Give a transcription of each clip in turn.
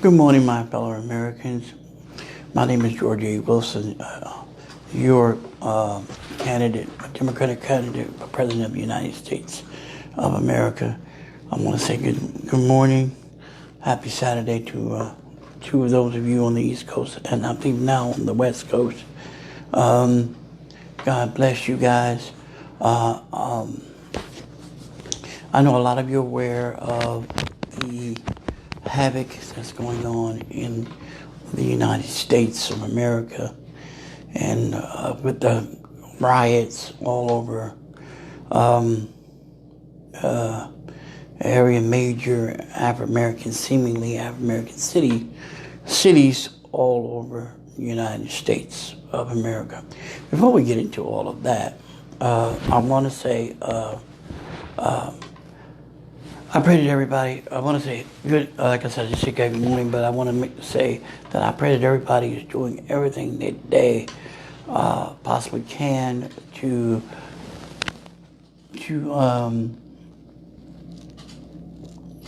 Good morning, my fellow Americans. My name is George A. Wilson, your candidate, Democratic candidate for President of the United States of America. I want to say good morning, happy Saturday to those of you on the East Coast, and I think now on the West Coast. God bless you guys. I know a lot of you are aware of the havoc that's going on in the United States of America, and with the riots all over major seemingly African-American cities all over the United States of America. Before we get into all of that, I want to say I pray that everybody, I want to say good, like I said, I just said good morning, but I want to say that I pray that everybody is doing everything that they possibly can to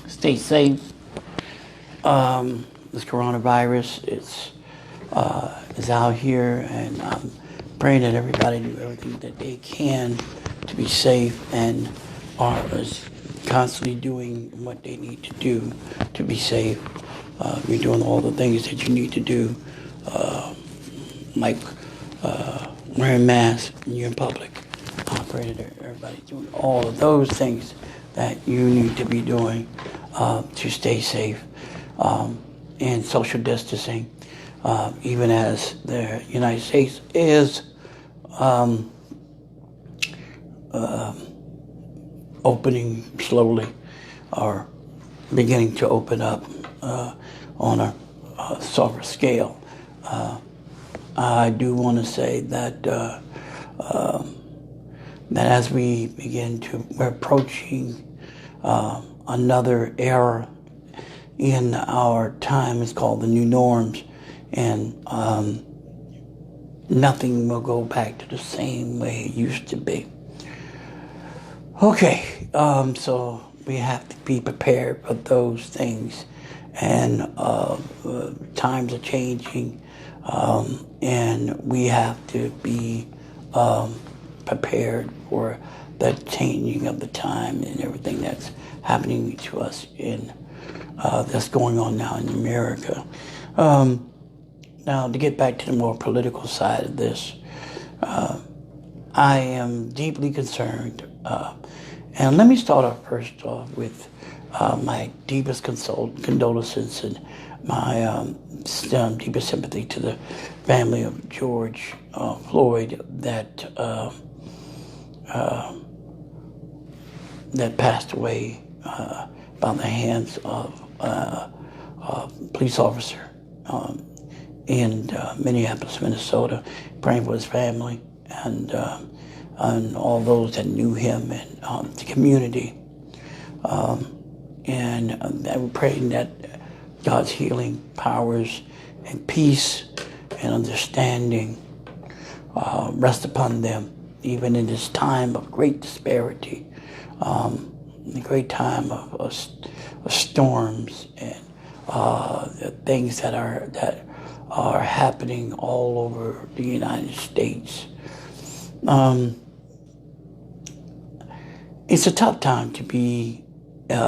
stay safe. This coronavirus is out here, and I'm praying that everybody do everything that they can to be safe and is constantly doing what they need to do to be safe. You're doing all the things that you need to do, like wearing masks when you're in public. I pray that everybody's doing all of those things that you need to be doing to stay safe, and social distancing, even as the United States is opening slowly, or beginning to open up on a softer scale. I do want to say that that as we're approaching another era in our time. It's called the new norms, and nothing will go back to the same way it used to be. Okay, so we have to be prepared for those things, and times are changing, and we have to be prepared for the changing of the time and everything that's happening to us that's going on now in America. Now, to get back to the more political side of this, I am deeply concerned, and let me start off first off with my deepest condolences and my deepest sympathy to the family of George Floyd that passed away by the hands of a police officer in Minneapolis, Minnesota. Praying for his family and all those that knew him and the community. And we're praying that God's healing powers and peace and understanding rest upon them, even in this time of great disparity, a great time of storms and things that are happening all over the United States. It's a tough time to be an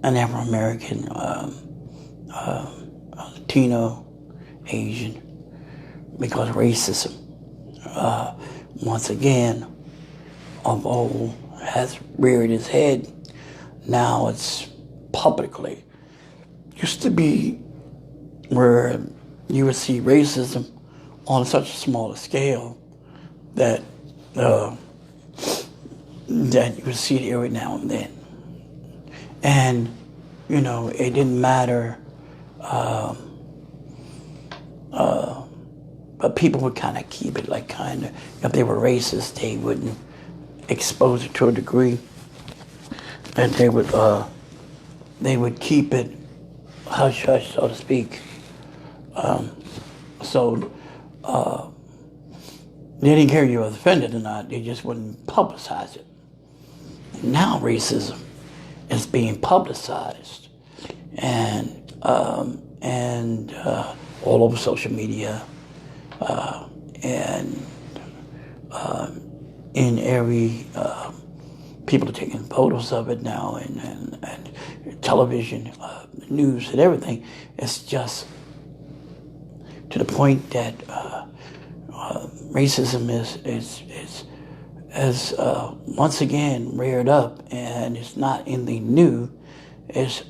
Afro-American, Latino, Asian, because racism, once again, of old, has reared its head. Now it's publicly. Used to be where you would see racism on such a smaller scale that you would see it every now and then. And, it didn't matter, but people would kind of keep it if they were racist, they wouldn't expose it to a degree, and they would keep it hush hush, so to speak. So they didn't care if you were offended or not, they just wouldn't publicize it. Now racism is being publicized, and all over social media, and in every people are taking photos of it now, and television, news, and everything. It's just to the point that racism is once again reared up, and it's not anything new. It's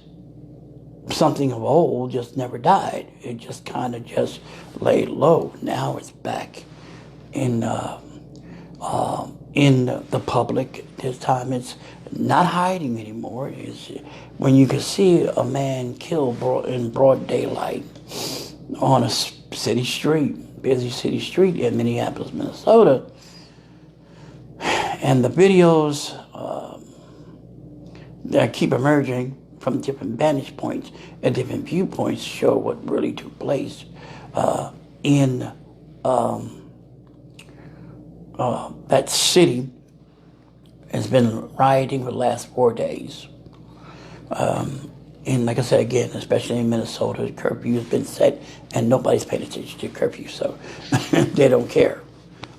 something of old, just never died. It just kind of just laid low. Now it's back in the public. This time it's not hiding anymore. It's when you can see a man killed in broad daylight on a city street, busy city street in Minneapolis, Minnesota. And the videos that keep emerging from different vantage points and different viewpoints show what really took place in that city. Has been rioting for the last 4 days. And like I said again, especially in Minnesota, curfew has been set and nobody's paying attention to curfew, so they don't care.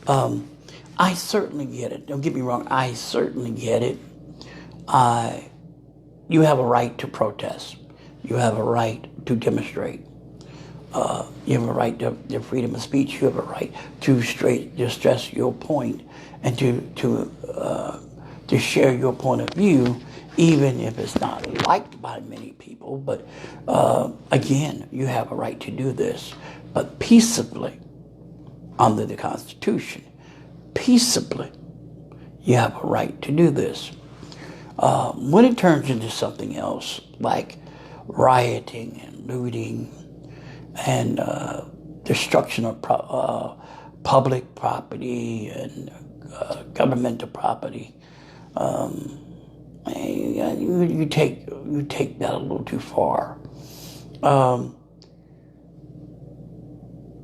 I certainly get it. Don't get me wrong, I certainly get it. You have a right to protest. You have a right to demonstrate. You have a right to freedom of speech. You have a right to stress your point and to share your point of view, even if it's not liked by many people. But again, you have a right to do this, but peaceably, under the Constitution. Peaceably, you have a right to do this. When it turns into something else, like rioting and looting and destruction of public property and governmental property, you take that a little too far.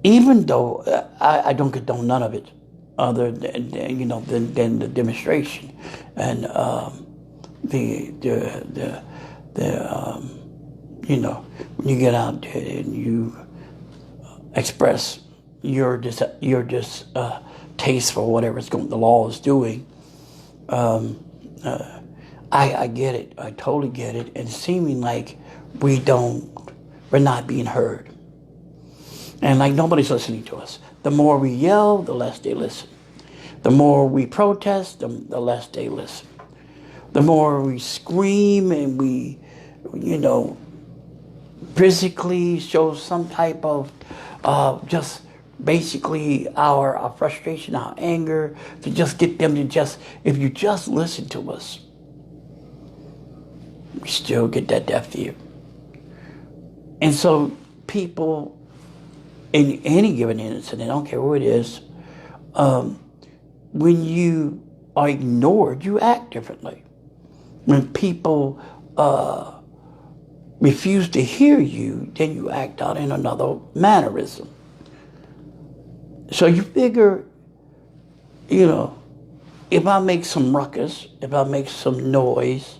Even though I don't condone none of it, other than the demonstration and when you get out there and you express your distaste for whatever the law is doing. I get it. I totally get it. And seeming like we're not being heard. And like nobody's listening to us. The more we yell, the less they listen. The more we protest, the less they listen. The more we scream and we, physically show some type of just basically our frustration, our anger, to just get them to if you just listen to us, we still get that deaf ear. And so people, in any given incident, I don't care who it is, when you are ignored, you act differently. When people refuse to hear you, then you act out in another mannerism. So you figure, if I make some ruckus, if I make some noise,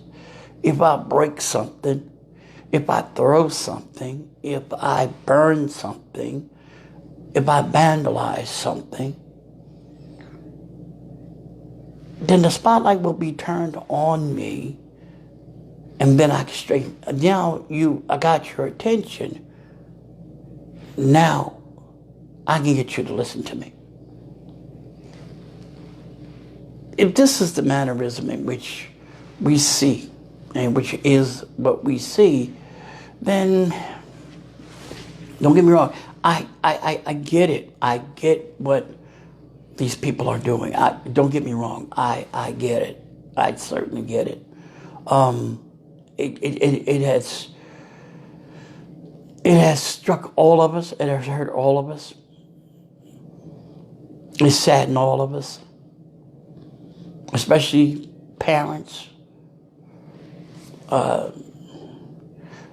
if I break something, if I throw something, if I burn something, if I vandalize something, then the spotlight will be turned on me, and then I can straighten. Now I got your attention. Now I can get you to listen to me. If this is the mannerism in which we see, and which is what we see, then don't get me wrong. I get it. I get what these people are doing. Don't get me wrong. I get it. I certainly get it. It has struck all of us. It has hurt all of us. It's saddened all of us, especially parents,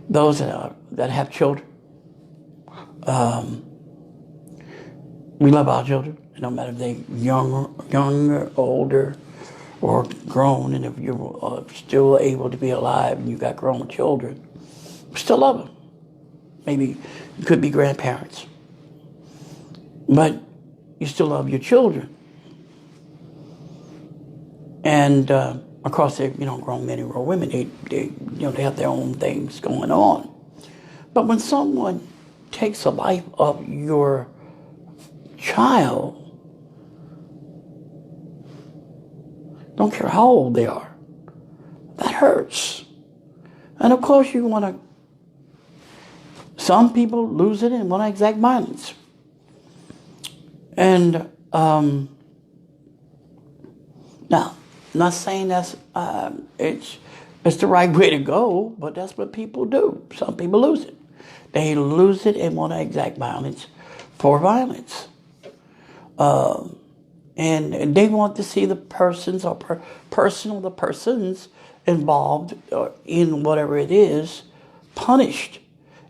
those that have children. We love our children. It don't matter if they're younger, older, or grown, and if you're still able to be alive and you got grown children, still love them. Maybe you could be grandparents, but you still love your children. And of course, they're grown men and grown women. They have their own things going on. But when someone takes the life of your child, don't care how old they are, that hurts. And of course, some people lose it and want to exact violence. And now, I'm not saying it's the right way to go, but that's what people do. Some people lose it. They lose it and want to exact violence for violence. And they want to see the persons involved in whatever it is punished.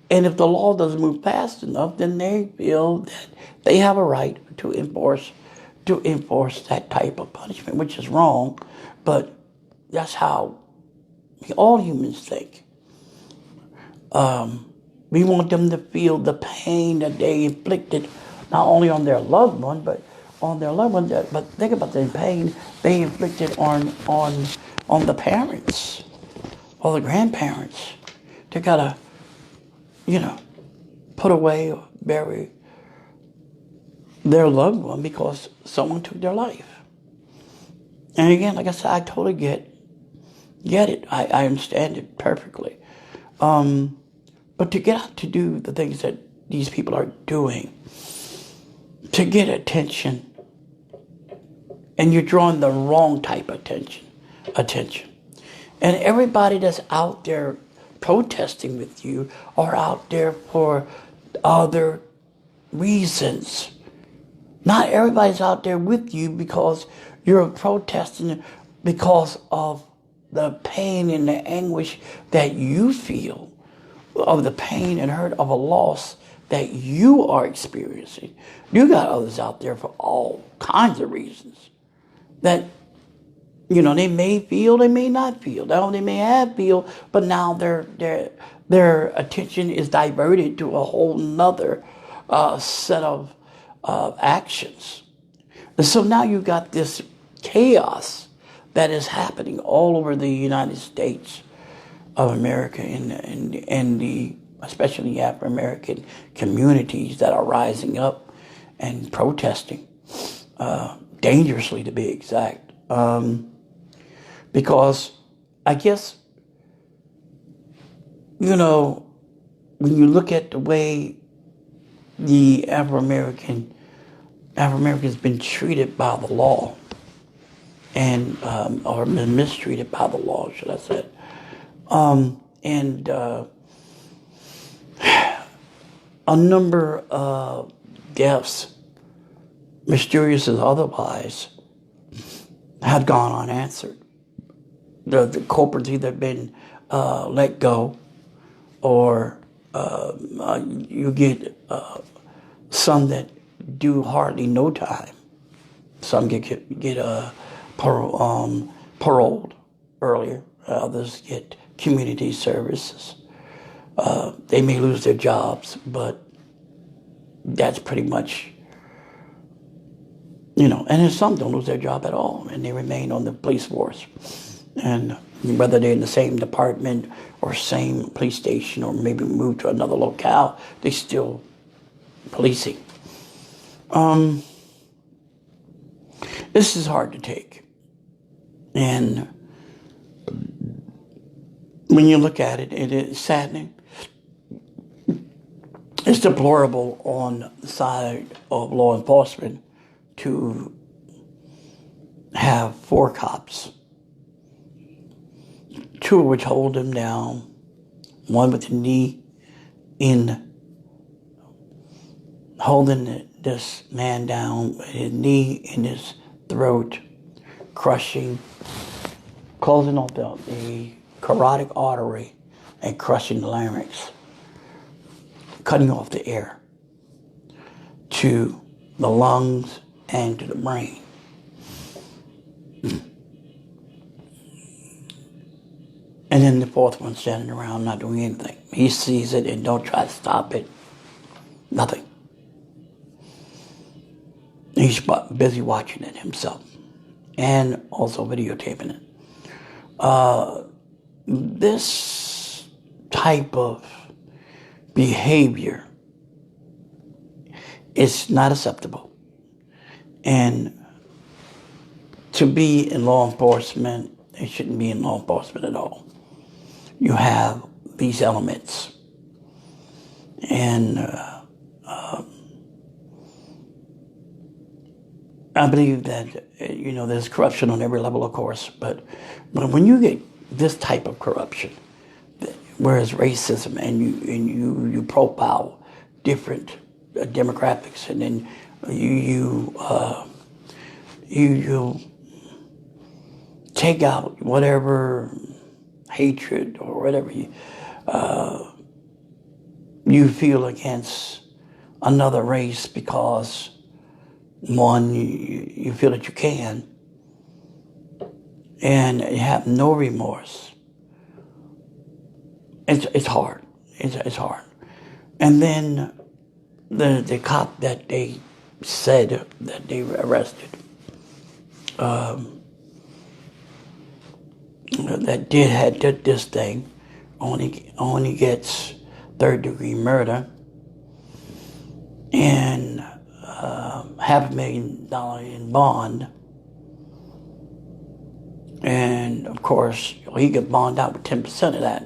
And if the law doesn't move fast enough, then they feel that they have a right to enforce that type of punishment, which is wrong, but that's how all humans think. We want them to feel the pain that they inflicted, not only on their loved one, but on their loved one. But think about the pain they inflicted on the parents or the grandparents. They gotta, put away or bury their loved one because someone took their life. And again, like I said, I totally get it. I understand it perfectly. But to get out to do the things that these people are doing, to get attention, and you're drawing the wrong type of attention. And everybody that's out there protesting with you are out there for other reasons. Not everybody's out there with you because you're protesting because of the pain and the anguish that you feel, of the pain and hurt of a loss that you are experiencing. You got others out there for all kinds of reasons that, they may feel, they may not feel. Now they may have feel, but now their attention is diverted to a whole nother set of actions. And so now you got this chaos that is happening all over the United States of America and especially the Afro-American communities that are rising up and protesting, dangerously to be exact. Because I guess, when you look at the way the Afro-American's been treated by the law, and or been mistreated by the law, should I say? And a number of deaths, mysterious as otherwise, have gone unanswered. The culprits either been let go, or you get some that do hardly no time. Some get paroled earlier. Others get community services. They may lose their jobs, but that's pretty much, and then some don't lose their job at all, and they remain on the police force. And whether they're in the same department or same police station or maybe move to another locale, they still policing. This is hard to take. And when you look at it, it is saddening. It's deplorable on the side of law enforcement to have 4 cops, 2 of which hold him down, 1 with the knee in, holding this man down with his knee in his throat, crushing, closing off the carotid artery and crushing the larynx, cutting off the air to the lungs and to the brain. And then the fourth one standing around not doing anything. He sees it and don't try to stop it. Nothing. He's busy watching it himself and also videotaping it. This type of behavior is not acceptable. And to be in law enforcement, it shouldn't be in law enforcement at all. You have these elements. And I believe that, there's corruption on every level, of course, but when you get this type of corruption, whereas racism, and you profile different demographics, and then you take out whatever hatred or whatever you feel against another race because one, you feel that you can, and you have no remorse. It's hard. It's hard. And then the cop that they said that they arrested, that did this thing, only gets third-degree murder and $500,000 in bond. And of course, he got bonded out with 10% of that,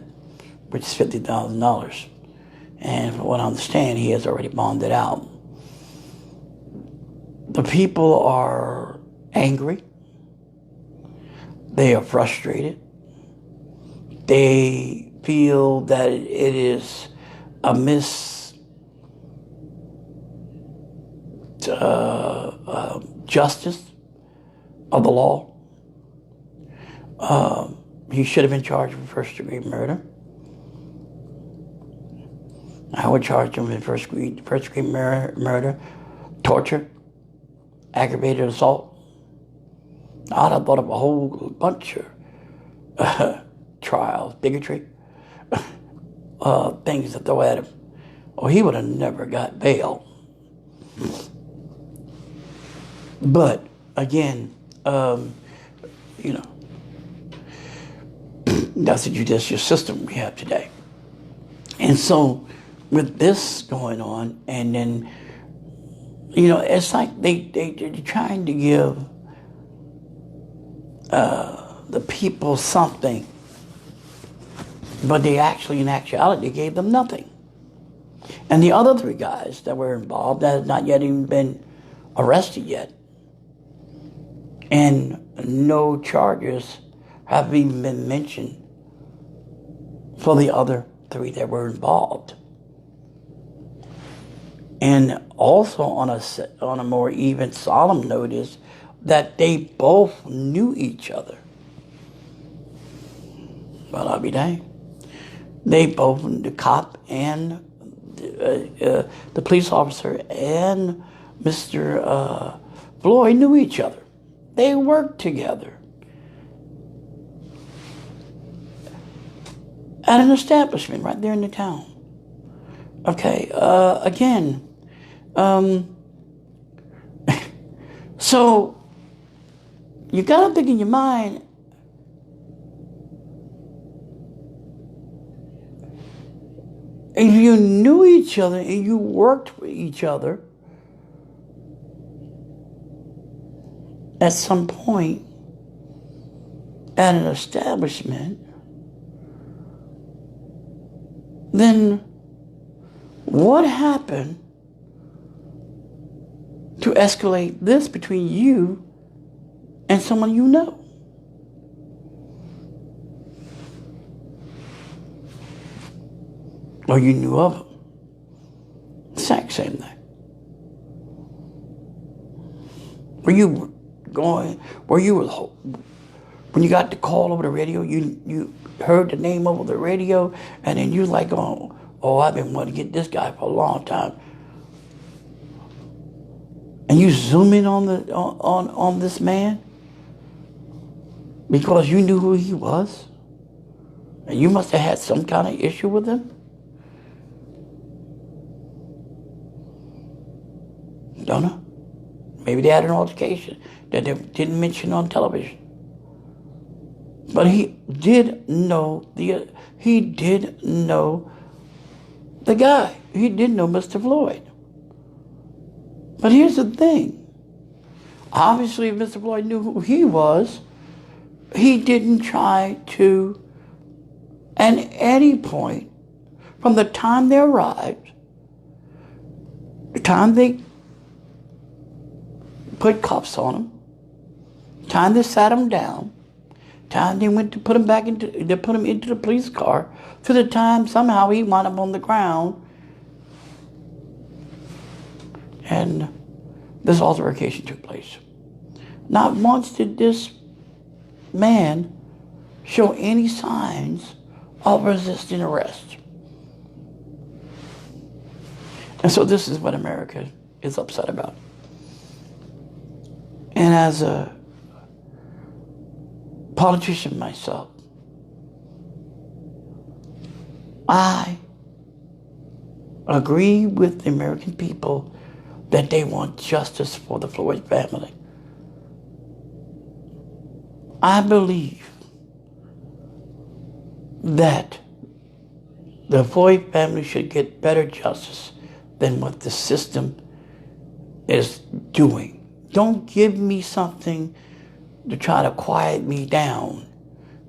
which is $50,000. And from what I understand, he has already bonded out. The people are angry. They are frustrated. They feel that it is a justice of the law. He should have been charged with first-degree murder. I would charge him with first-degree murder, torture, aggravated assault. I'd have thought of a whole bunch of trials, bigotry, things to throw at him. Or he would have never got bail. But again, that's the judicial system we have today. And so with this going on, and then, it's like they're trying to give the people something, but they actually, in actuality, gave them nothing. And the other three guys that were involved that have not yet even been arrested yet, and no charges have even been mentioned for the other three that were involved. And also on a more even solemn note is that they both knew each other. Well, I'll be dang. They both, the cop and the police officer and Mr. Floyd knew each other. They worked together at an establishment right there in the town. Okay, again, so you gotta think in your mind, if you knew each other and you worked with each other, at some point at an establishment, then what happened to escalate this between you and someone you know? Or you knew of them? Exact same thing. When you got the call over the radio, you heard the name over the radio, and then you like, oh, I've been wanting to get this guy for a long time. And you zoom in on this man because you knew who he was. And you must have had some kind of issue with them. Don't know. Maybe they had an altercation that they didn't mention on television. But he did know the guy. He did know Mr. Floyd. But here's the thing. Obviously, if Mr. Floyd knew who he was, he didn't try to, at any point, from the time they arrived, the time they put cuffs on him, the time they sat him down, the time they went to put him into the police car, to the time somehow he wound up on the ground and this altercation took place. Not once did this man show any signs of resisting arrest. And so this is what America is upset about. And as a politician myself, I agree with the American people that they want justice for the Floyd family. I believe that the Floyd family should get better justice than what the system is doing. Don't give me something to try to quiet me down.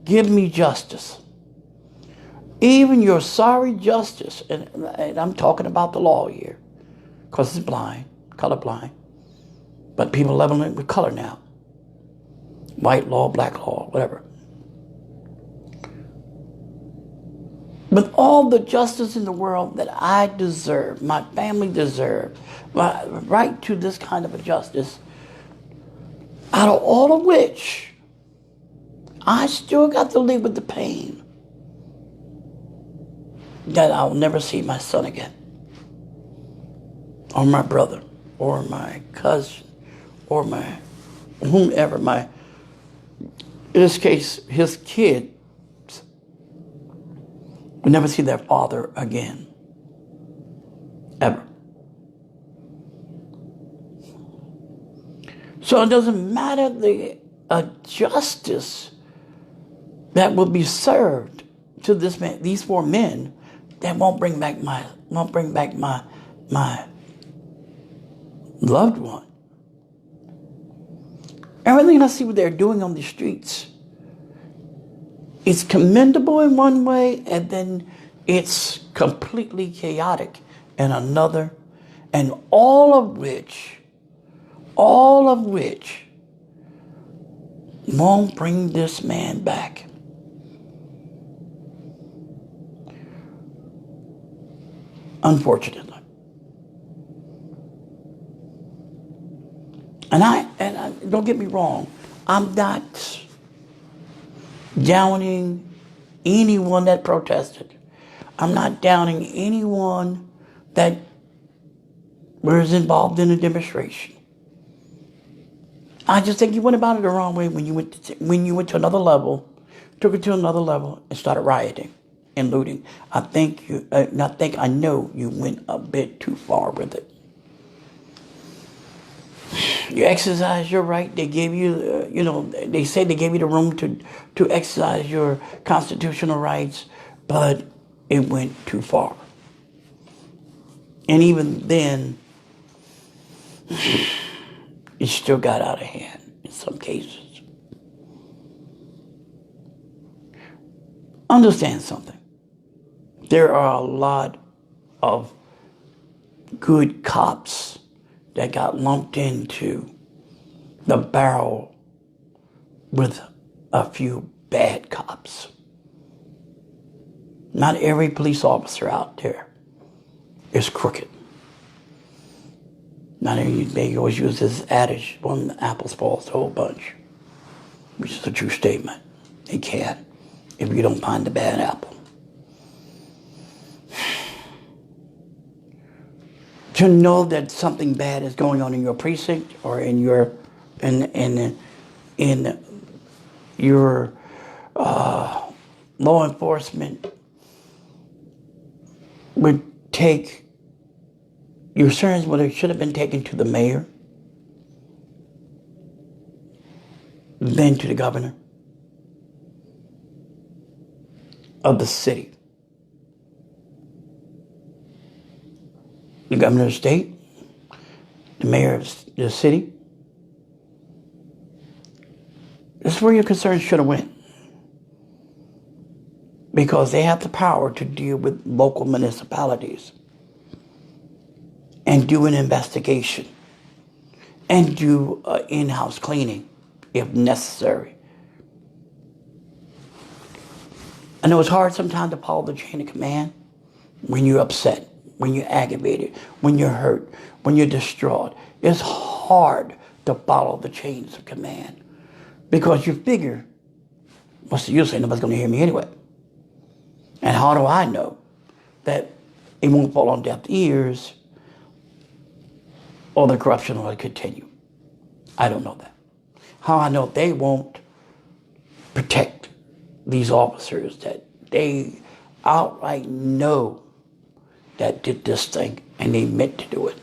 Give me justice. Even your sorry justice, and I'm talking about the law here, because it's blind, colorblind, but people leveling it with color now. White law, black law, whatever. With all the justice in the world that I deserve, my family deserve, my right to this kind of a justice, out of all of which, I still got to live with the pain that I'll never see my son again, or my brother, or my cousin, or my whomever, in this case, his kids will never see their father again, ever. So it doesn't matter the justice that will be served to this man, these four men, that won't bring back my loved one. Everything I see what they're doing on the streets, it's commendable in one way, and then it's completely chaotic in another, and all of which won't bring this man back. Unfortunately. And I don't get me wrong, I'm not downing anyone that protested. I'm not downing anyone that was involved in a demonstration. I just think you went about it the wrong way when you went to another level, took it to another level, and started rioting and looting. I know you went a bit too far with it. You exercise your right. They gave you, they said they gave you the room to exercise your constitutional rights, but it went too far. And even then, it still got out of hand in some cases. Understand something. There are a lot of good cops that got lumped into the barrel with a few bad cops. Not every police officer out there is crooked. Not every, they always use this adage, one apple spoils the whole bunch, which is a true statement. They can't if you don't find the bad apple. To know that something bad is going on in your precinct or in your law enforcement would take your concerns, what it should have been taken to the mayor, then to the governor of the city, the governor of the state, the mayor of the city. This is where your concerns should have went, because they have the power to deal with local municipalities and do an investigation and do in-house cleaning if necessary. I know it's hard sometimes to follow the chain of command when you're upset, when you're aggravated, when you're hurt, when you're distraught. It's hard to follow the chains of command because you figure, what's the use? Nobody's going to hear me anyway. And how do I know that it won't fall on deaf ears or the corruption will continue? I don't know that. How I know they won't protect these officers that they outright know that did this thing and they meant to do it.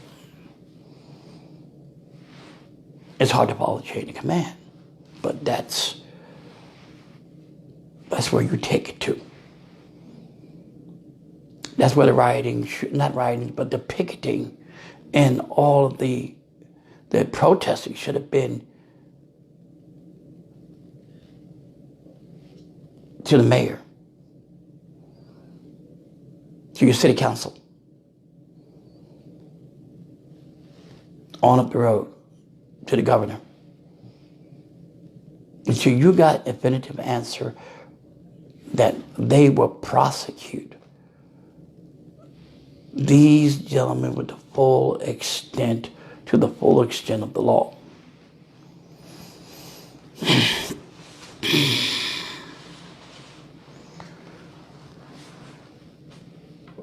It's hard to follow the chain of command, but that's where you take it to. That's where the rioting, not rioting, but the picketing and all of the protesting should have been to the mayor, to your city council, on up the road to the governor. And so you got a definitive answer that they will prosecute these gentlemen with the full extent, to the full extent of the law.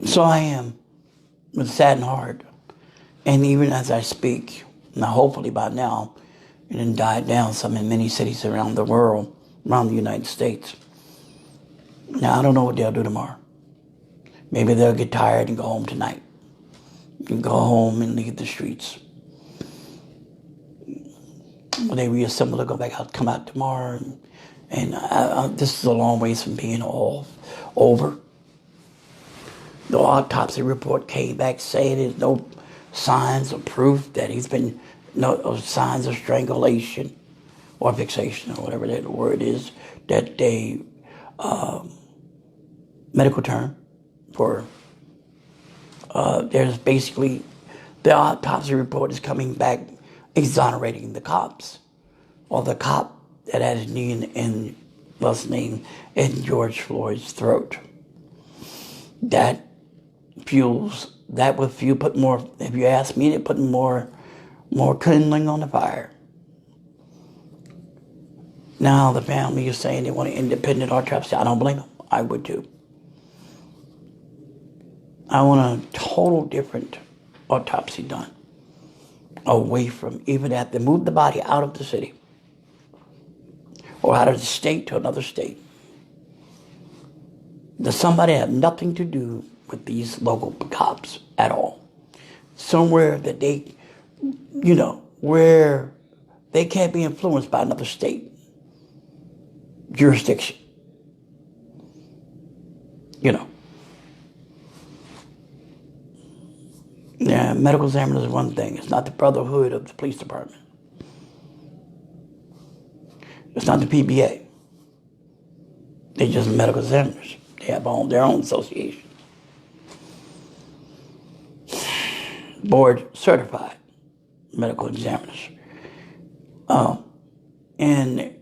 So I am, with saddened heart, and even as I speak, now hopefully by now, it didn't die down some in many cities around the world, around the United States. Now I don't know what they'll do tomorrow. Maybe they'll get tired and go home tonight. And go home and leave the streets. When they reassemble, they'll go back out, come out tomorrow. And this is a long ways from being all over. The autopsy report came back saying there's no signs or proof that he's been, no signs of strangulation or fixation or whatever that word is, that they, medical term for, there's basically, the autopsy report is coming back exonerating the cops, or the cop that had his knee in last name in George Floyd's throat. That would put more, if you ask me, it put more kindling on the fire. Now the family is saying they want an independent autopsy. I don't blame them. I would too. I want a total different autopsy done, away from, even have to move the body out of the city or out of the state to another state. Does somebody have nothing to do with these local cops at all? Somewhere that they, where they can't be influenced by another state jurisdiction. Yeah, medical examiners is one thing. It's not the brotherhood of the police department. It's not the PBA. They're just medical examiners. They have their own association. Board certified medical examiners. And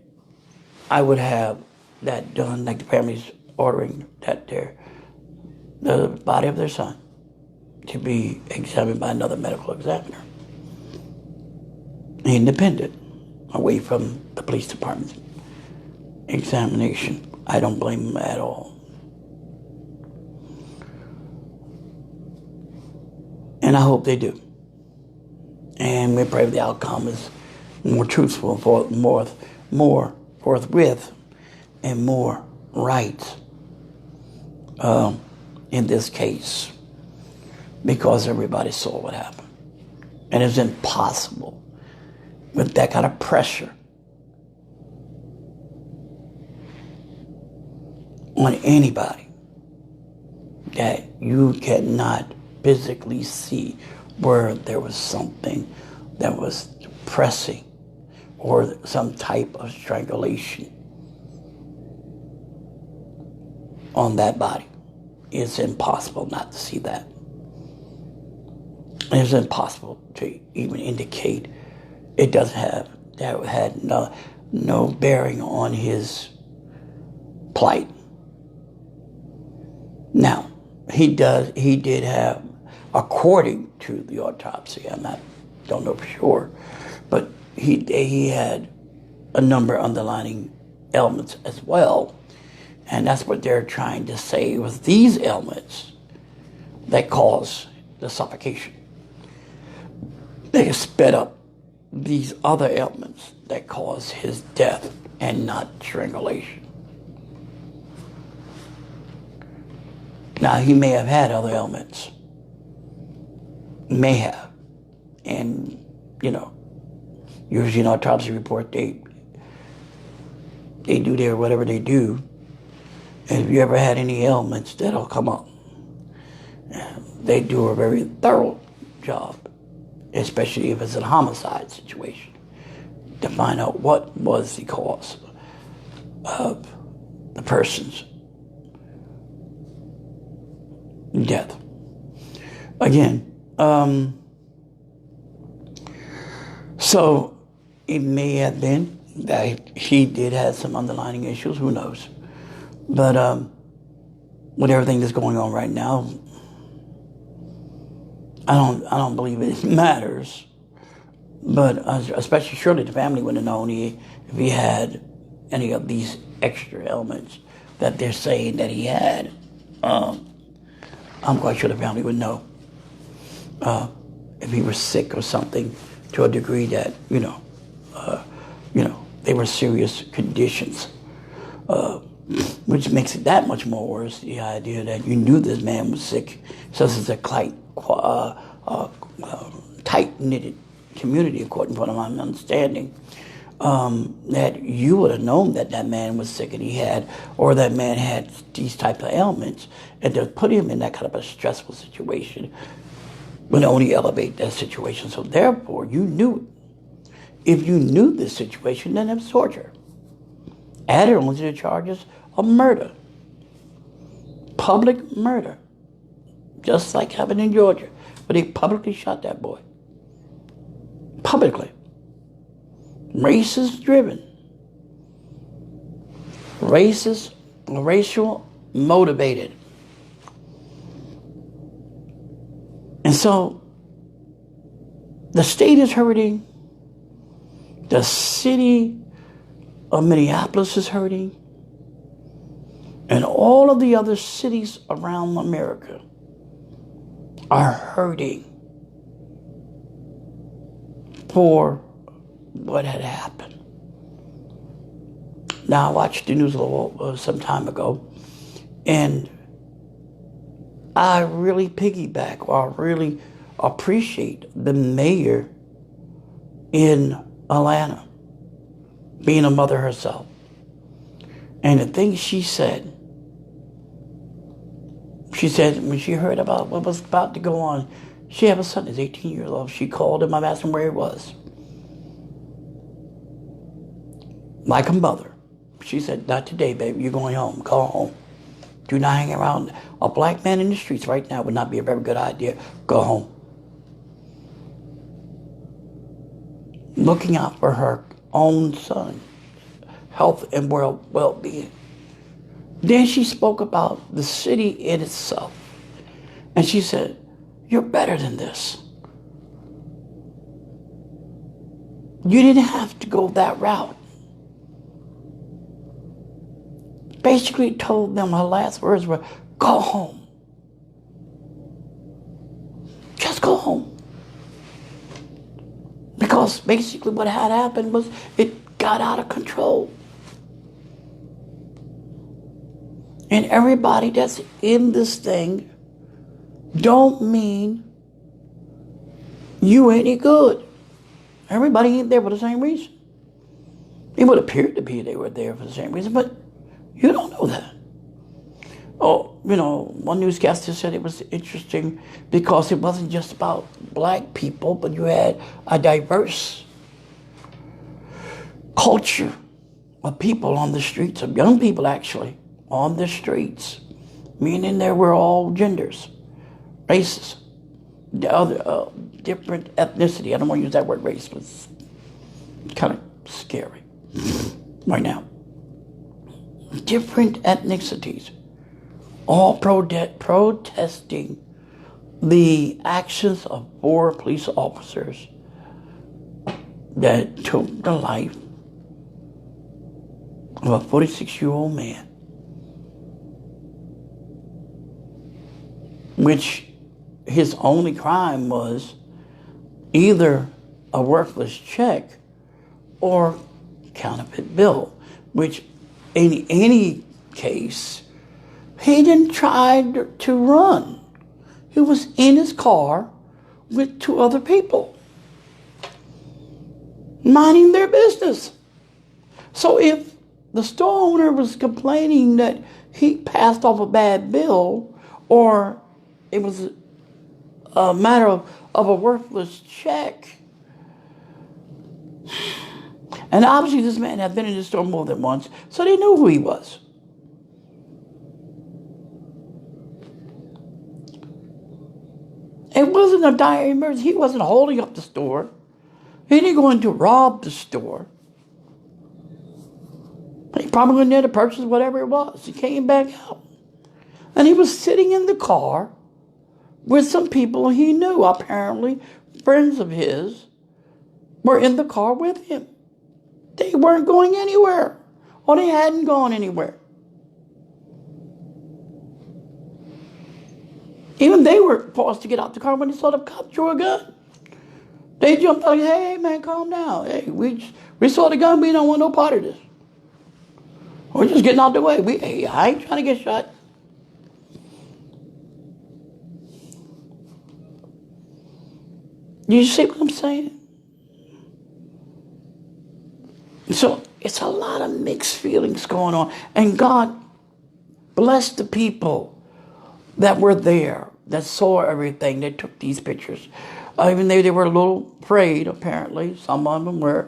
I would have that done, like the family's ordering that the body of their son to be examined by another medical examiner. Independent, away from the police department's examination. I don't blame them at all. And I hope they do. And we pray the outcome is more truthful, more forthwith, and more right in this case because everybody saw what happened. And it's impossible with that kind of pressure on anybody that you cannot physically see where there was something that was pressing or some type of strangulation on that body. It's impossible not to see that. It's impossible to even indicate it doesn't have, that had no bearing on his plight. Now, he did have, according to the autopsy, don't know for sure, but he had a number of underlying ailments as well. And that's what they're trying to say was these ailments that cause the suffocation. They sped up these other ailments that cause his death and not strangulation. Now, he may have had other ailments. May have. And, usually in autopsy report, they do their whatever they do. And if you ever had any ailments, that'll come up. They do a very thorough job, especially if it's a homicide situation, to find out what was the cause of the person's death. Again, so it may have been that he did have some underlying issues, who knows? But with everything that's going on right now, I don't believe it matters. But especially surely the family would have known if he had any of these extra ailments that they're saying that he had. I'm quite sure the family would know if he was sick or something to a degree that they were serious conditions. Which makes it that much more worse, the idea that you knew this man was sick, such as a tight-knitted community, according to what I'm understanding, that you would have known that man was sick and he had, or that man had these types of ailments, and to put him in that kind of a stressful situation would only elevate that situation. So therefore, you knew it. If you knew this situation, then it was torture. Added on to the charges of murder. Public murder. Just like happened in Georgia, where they publicly shot that boy. Publicly. Racist driven. Racial motivated. And so, the state is hurting. The city of Minneapolis is hurting, and all of the other cities around America are hurting for what had happened. Now, I watched the news some time ago, and I really piggyback, or I really appreciate the mayor in Atlanta, being a mother herself. And the things she said when she heard about what was about to go on, she had a son who's 18 years old. She called him, I asked him where he was. Like a mother. She said, not today, baby, you're going home, go home. Do not hang around. A black man in the streets right now would not be a very good idea. Go home. Looking out for her own son, health and well-being. Then she spoke about the city in itself. And she said, you're better than this. You didn't have to go that route. Basically told them her last words were, go home. Just go home. Because basically what had happened was it got out of control. And everybody that's in this thing don't mean you any good. Everybody ain't there for the same reason. It would appear to be they were there for the same reason, but you don't know that. Oh, one newscaster said it was interesting because it wasn't just about black people, but you had a diverse culture of people on the streets, of young people actually, on the streets, meaning there were all genders, races, the other different ethnicity. I don't want to use that word race, but it's kind of scary right now. Different ethnicities, all protesting the actions of 4 police officers that took the life of a 46-year-old man, which his only crime was either a worthless check or counterfeit bill, which in any case, he didn't try to run. He was in his car with 2 other people, minding their business. So if the store owner was complaining that he passed off a bad bill, or it was a matter of a worthless check, and obviously this man had been in the store more than once, so they knew who he was. It wasn't a dire emergency. He wasn't holding up the store. He didn't go in to rob the store. He probably went there to purchase whatever it was. He came back out. And he was sitting in the car with some people he knew. Apparently, friends of his were in the car with him. They weren't going anywhere, or they hadn't gone anywhere. Even they were forced to get out the car when they saw the cop drew a gun. They jumped out, hey, man, calm down. Hey, we saw the gun, we don't want no part of this. We're just getting out the way. I ain't trying to get shot. You see what I'm saying? So it's a lot of mixed feelings going on. And God bless the people that were there, that saw everything, that took these pictures. Even though they were a little afraid, apparently, some of them were.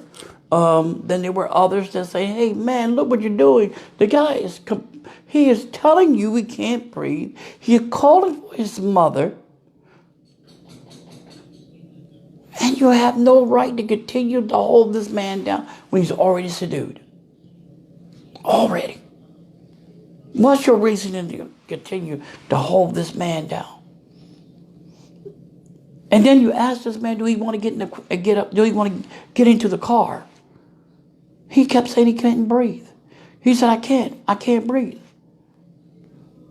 Then there were others that say, hey, man, look what you're doing. The guy he is telling you he can't breathe. He's calling for his mother. And you have no right to continue to hold this man down when he's already subdued. Already. What's your reason to continue to hold this man down? And then you ask this man, do he want to get up? Do he want to get into the car? He kept saying he couldn't breathe. He said, I can't breathe.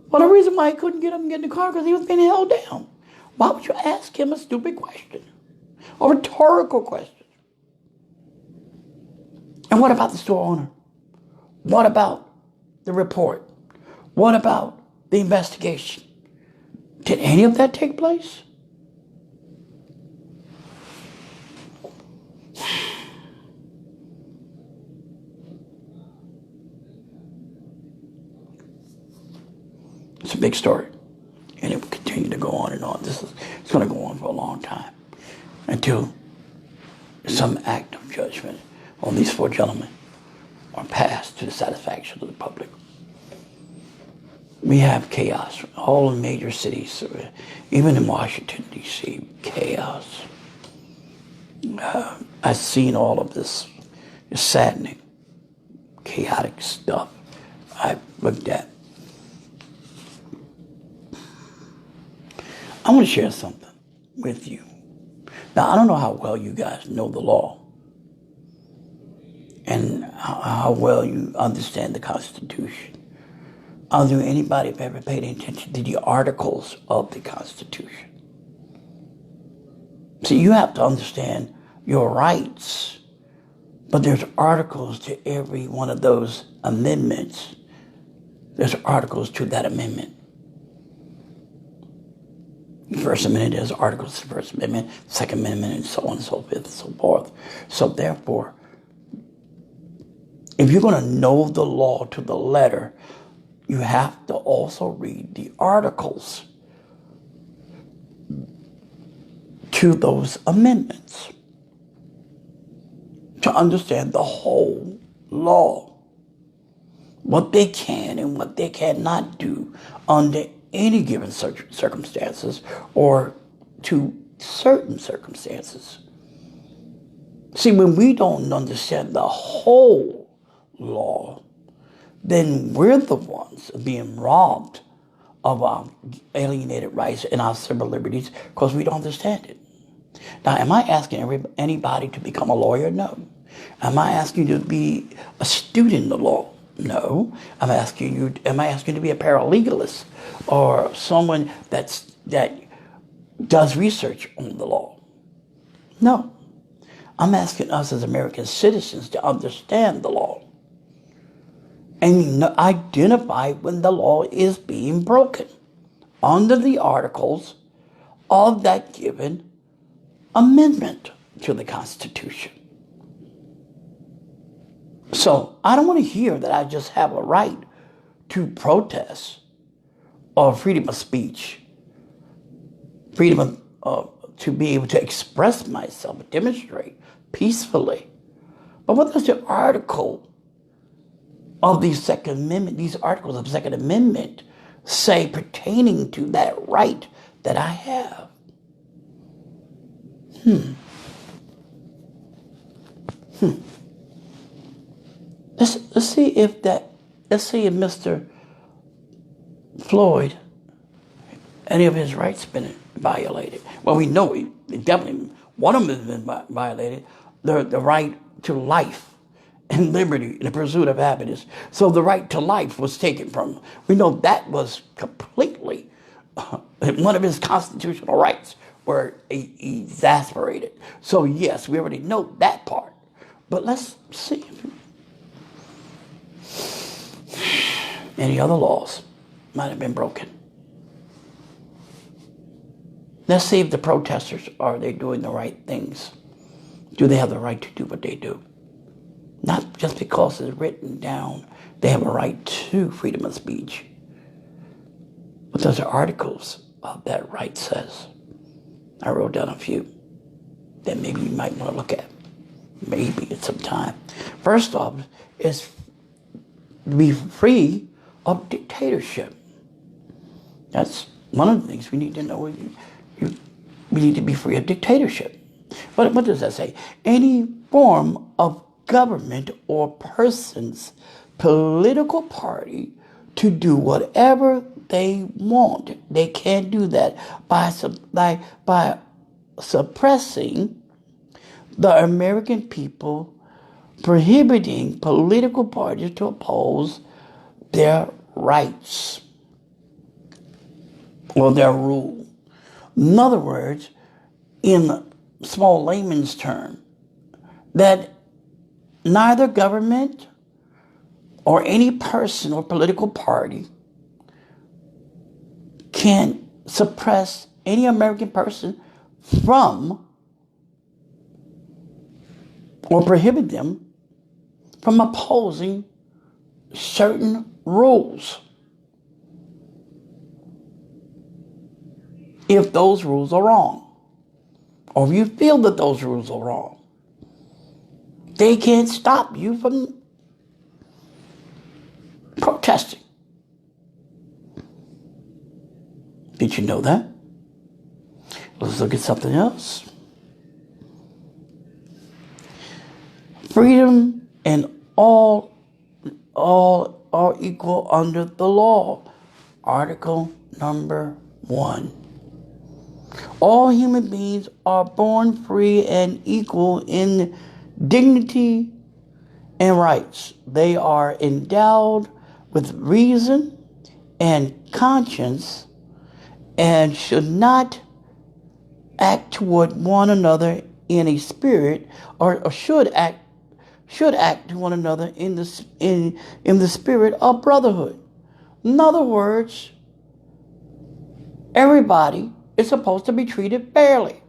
Well, the reason why he couldn't get up and get in the car because he was being held down. Why would you ask him a stupid question? A rhetorical question. And what about the store owner? What about the report? What about the investigation? Did any of that take place? It's a big story, and it will continue to go on and on. It's going to go on for a long time until some act of judgment on these 4 gentlemen are passed to the satisfaction of the public. We have chaos all in major cities, even in Washington, D.C., chaos. I've seen all of this saddening, chaotic stuff I've looked at. I want to share something with you. Now, I don't know how well you guys know the law and how well you understand the Constitution. I don't know if anybody have ever paid attention to the articles of the Constitution. See, you have to understand your rights, but there's articles to every one of those amendments there's articles to that amendment. First Amendment, there's articles to the First Amendment, Second Amendment, and so on and so forth and so forth. So therefore, if you're going to know the law to the letter, you have to also read the articles to those amendments to understand the whole law, what they can and what they cannot do under any given circumstances or to certain circumstances. See, when we don't understand the whole law, then we're the ones being robbed of our alienated rights and our civil liberties because we don't understand it. Now, am I asking anybody to become a lawyer? No. Am I asking you to be a student in the law? No. Am I asking you to be a paralegalist or someone that does research on the law? No. I'm asking us as American citizens to understand the law and identify when the law is being broken under the articles of that given amendment to the Constitution. So I don't want to hear that I just have a right to protest or freedom of speech, freedom to be able to express myself, demonstrate peacefully. But what does the article of the Second Amendment, these articles of the Second Amendment say pertaining to that right that I have? Let's see if Mr. Floyd, any of his rights been violated. Well, we know definitely one of them has been violated, the right to life and liberty in the pursuit of happiness. So the right to life was taken from him. We know that was completely one of his constitutional rights were exasperated. So yes, we already know that part. But let's see if any other laws might have been broken. Let's see if the protesters, are they doing the right things? Do they have the right to do what they do? Not just because it's written down, they have a right to freedom of speech. But those are articles of that right says. I wrote down a few that maybe you might want to look at. Maybe at some time. First off, is to be free of dictatorship. That's one of the things we need to know. We need to be free of dictatorship. What does that say? Any form of government or person's political party to do whatever they want. They can't do that by suppressing the American people, prohibiting political parties to oppose their rights or their rule. In other words, in small layman's term, that neither government or any person or political party can suppress any American person from or prohibit them from opposing certain rules if those rules are wrong, or if you feel that those rules are wrong. They can't stop you from protesting. Did you know that? Let's look at something else. Freedom and all are equal under the law. Article number 1. All human beings are born free and equal in dignity and rights. They are endowed with reason and conscience and should not act toward one another in a spirit, or should act to one another in the spirit of brotherhood. In other words, everybody is supposed to be treated fairly.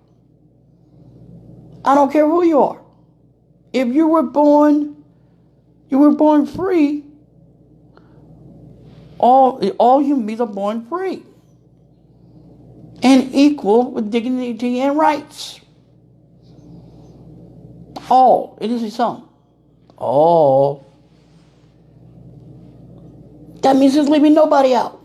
I don't care who you are. If you were born free. All human beings are born free and equal with dignity and rights. All. It isn't some. All. That means it's leaving nobody out.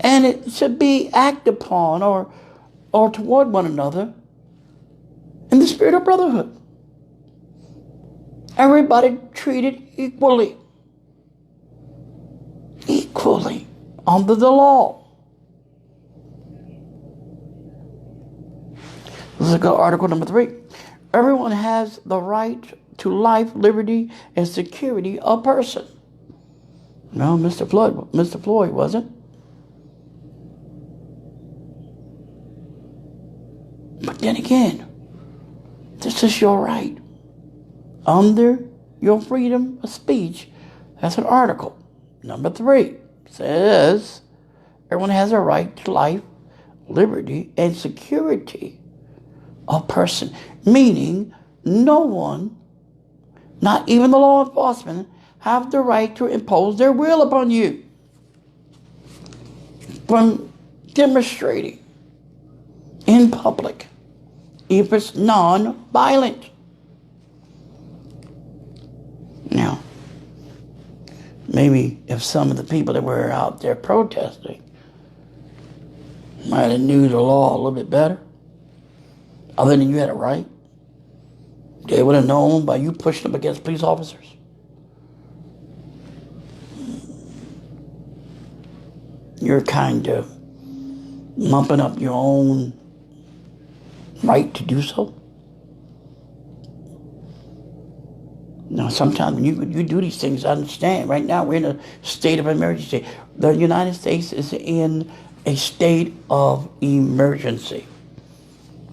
And it should be acted upon or toward one another in the spirit of brotherhood. Everybody treated equally. Equally under the law. Let's look at article number 3. Everyone has the right to life, liberty, and security of person. No, Mr. Floyd wasn't. But then again, this is your right. Under your freedom of speech, that's an article. Number 3 says everyone has a right to life, liberty, and security of person. Meaning no one, not even the law enforcement, have the right to impose their will upon you from demonstrating in public if it's non-violent. Now, maybe if some of the people that were out there protesting might have knew the law a little bit better, other than you had a right, they would have known by you pushing up against police officers. You're kind of mumping up your own right to do so. Now, sometimes when you do these things, I understand. Right now, we're in a state of emergency. The United States is in a state of emergency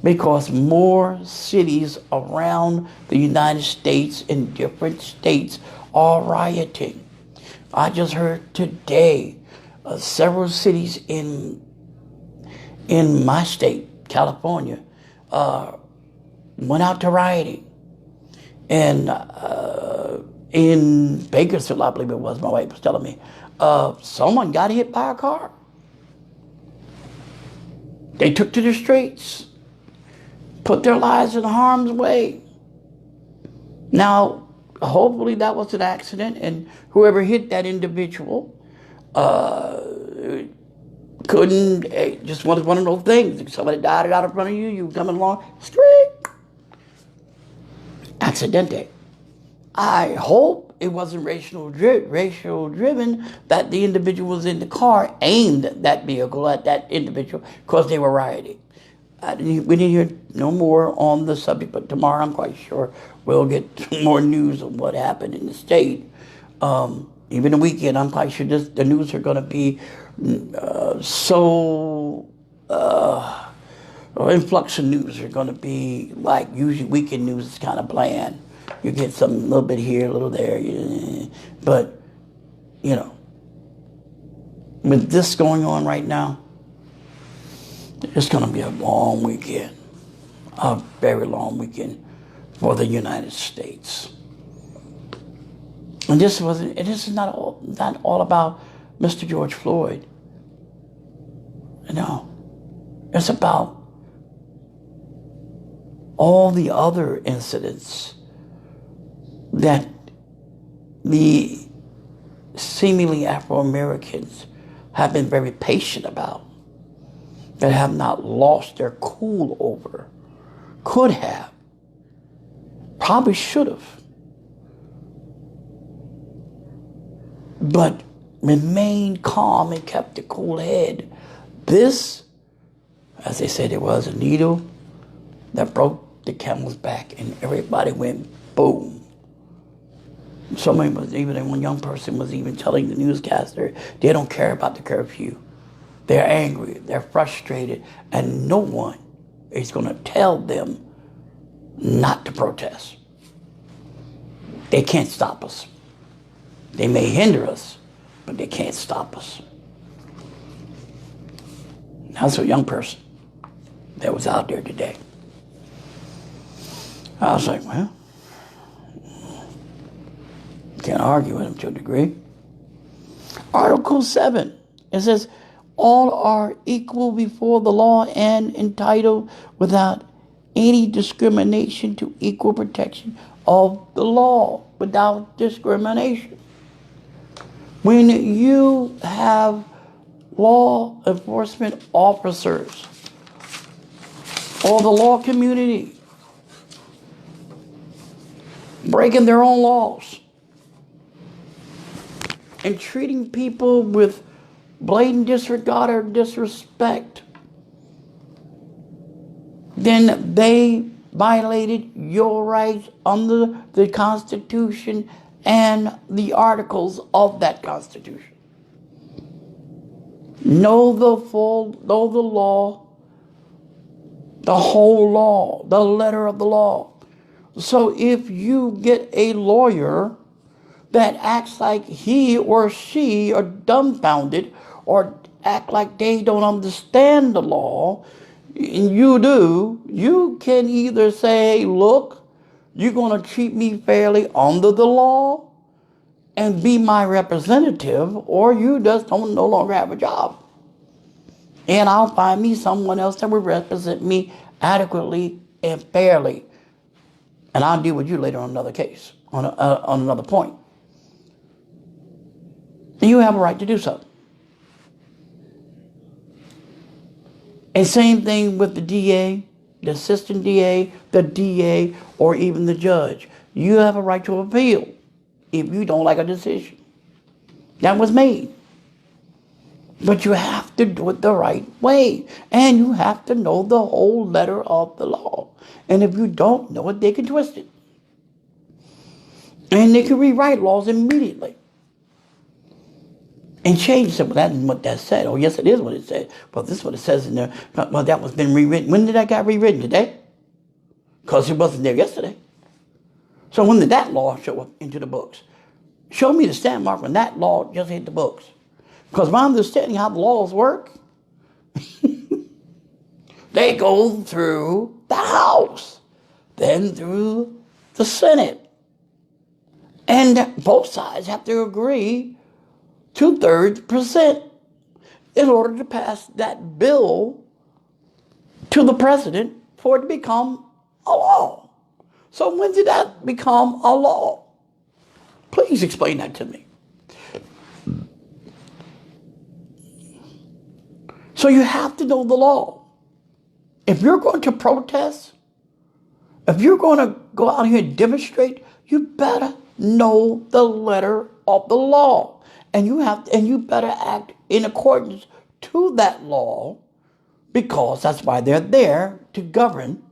because more cities around the United States in different states are rioting. I just heard today several cities in my state, California, went out to rioting. And in Bakersfield, I believe it was, my wife was telling me, someone got hit by a car. They took to the streets, put their lives in harm's way. Now, hopefully that was an accident, and whoever hit that individual couldn't, just one of those things. If somebody died out in front of you, you coming along, street. Accidente. I hope it wasn't racial driven, that the individual was in the car aimed that vehicle at that individual because they were rioting. We didn't hear no more on the subject, but tomorrow I'm quite sure we'll get more news of what happened in the state. Even the weekend, I'm quite sure the news are going to be influx of news are going to be like usually weekend news is kind of bland. You get something a little bit here, a little there. But, with this going on right now, it's going to be a long weekend, a very long weekend for the United States. And this is not all about Mr. George Floyd. No, it's about all the other incidents that the seemingly Afro-Americans have been very patient about, that have not lost their cool over, could have, probably should have, but remained calm and kept a cool head. This, as they said, it was a needle that broke the camel's back, and everybody went boom. One young person was even telling the newscaster they don't care about the curfew. They're angry, they're frustrated, and no one is going to tell them not to protest. They can't stop us. They may hinder us, but they can't stop us. That's a young person that was out there today. I was like, well, can't argue with him to a degree. Article 7, it says, all are equal before the law and entitled without any discrimination to equal protection of the law, without discrimination. When you have law enforcement officers or the law community breaking their own laws and treating people with blatant disregard or disrespect, then they violated your rights under the Constitution and the articles of that Constitution. Know the law, the whole law, the letter of the law. So if you get a lawyer that acts like he or she are dumbfounded or act like they don't understand the law, and you do, you can either say, look, you're going to treat me fairly under the law and be my representative, or you just don't no longer have a job. And I'll find me someone else that will represent me adequately and fairly. And I'll deal with you later on another case, on another point. And you have a right to do so. And same thing with the DA, the assistant DA, the DA, or even the judge. You have a right to appeal if you don't like a decision that was made. But you have to do it the right way. And you have to know the whole letter of the law. And if you don't know it, they can twist it. And they can rewrite laws immediately. And change it. Well, that isn't what that said. Oh, yes, it is what it said. Well, this is what it says in there. Well, that was been rewritten. When did that get rewritten? Today? Because it wasn't there yesterday. So when did that law show up into the books? Show me the stamp mark when that law just hit the books. Because my understanding how the laws work, they go through the House, then through the Senate. And both sides have to agree 2/3% in order to pass that bill to the president for it to become a law. So when did that become a law? Please explain that to me. So you have to know the law. If you're going to protest, if you're going to go out here and demonstrate, you better know the letter of the law. And you better act in accordance to that law, because that's why they're there, to govern.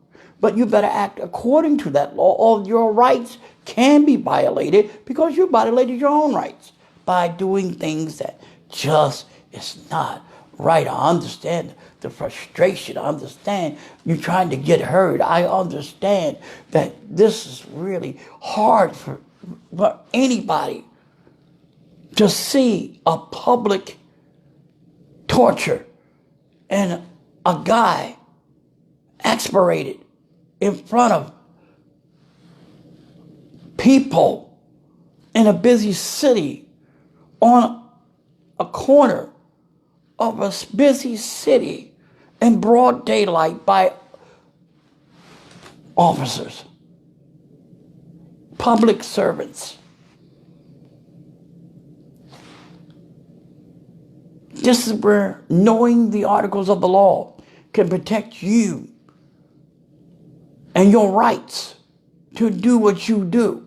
But you better act according to that law, or your rights can be violated because you violated your own rights by doing things that just is not right. I understand the frustration. I understand you trying to get heard. I understand that this is really hard for anybody to see a public torture and a guy expirated in front of people in a busy city on a corner of a busy city in broad daylight by officers, public servants. This is where knowing the articles of the law can protect you and your rights to do what you do.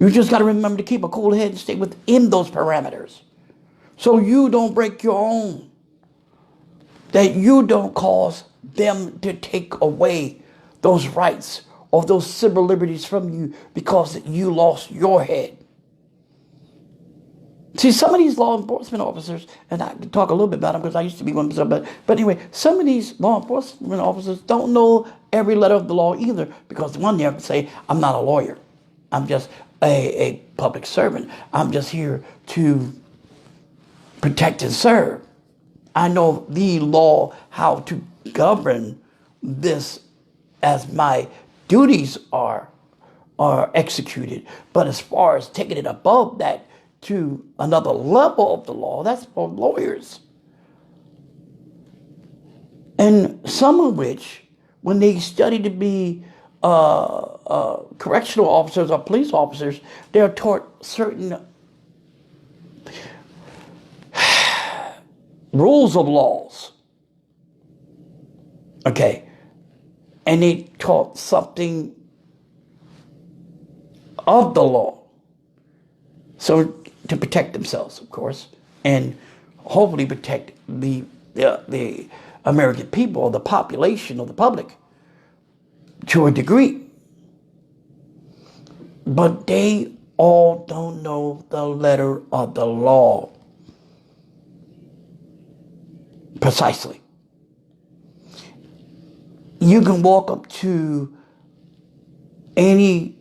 You just got to remember to keep a cool head and stay within those parameters, so you don't break your own, that you don't cause them to take away those rights or those civil liberties from you because you lost your head. See, some of these law enforcement officers, and I can talk a little bit about them because I used to be one of them, but anyway, some of these law enforcement officers don't know every letter of the law either, because one there can say, I'm not a lawyer. a public servant. I'm just here to protect and serve. I know the law, how to govern this as my duties are executed. But as far as taking it above that to another level of the law, that's for lawyers. And some of which, when they study to be correctional officers or police officers, they are taught certain rules of laws. Okay. And they taught something of the law. So to protect themselves, of course, and hopefully protect the American people, or the population, or the public to a degree. But they all don't know the letter of the law precisely. You can walk up to any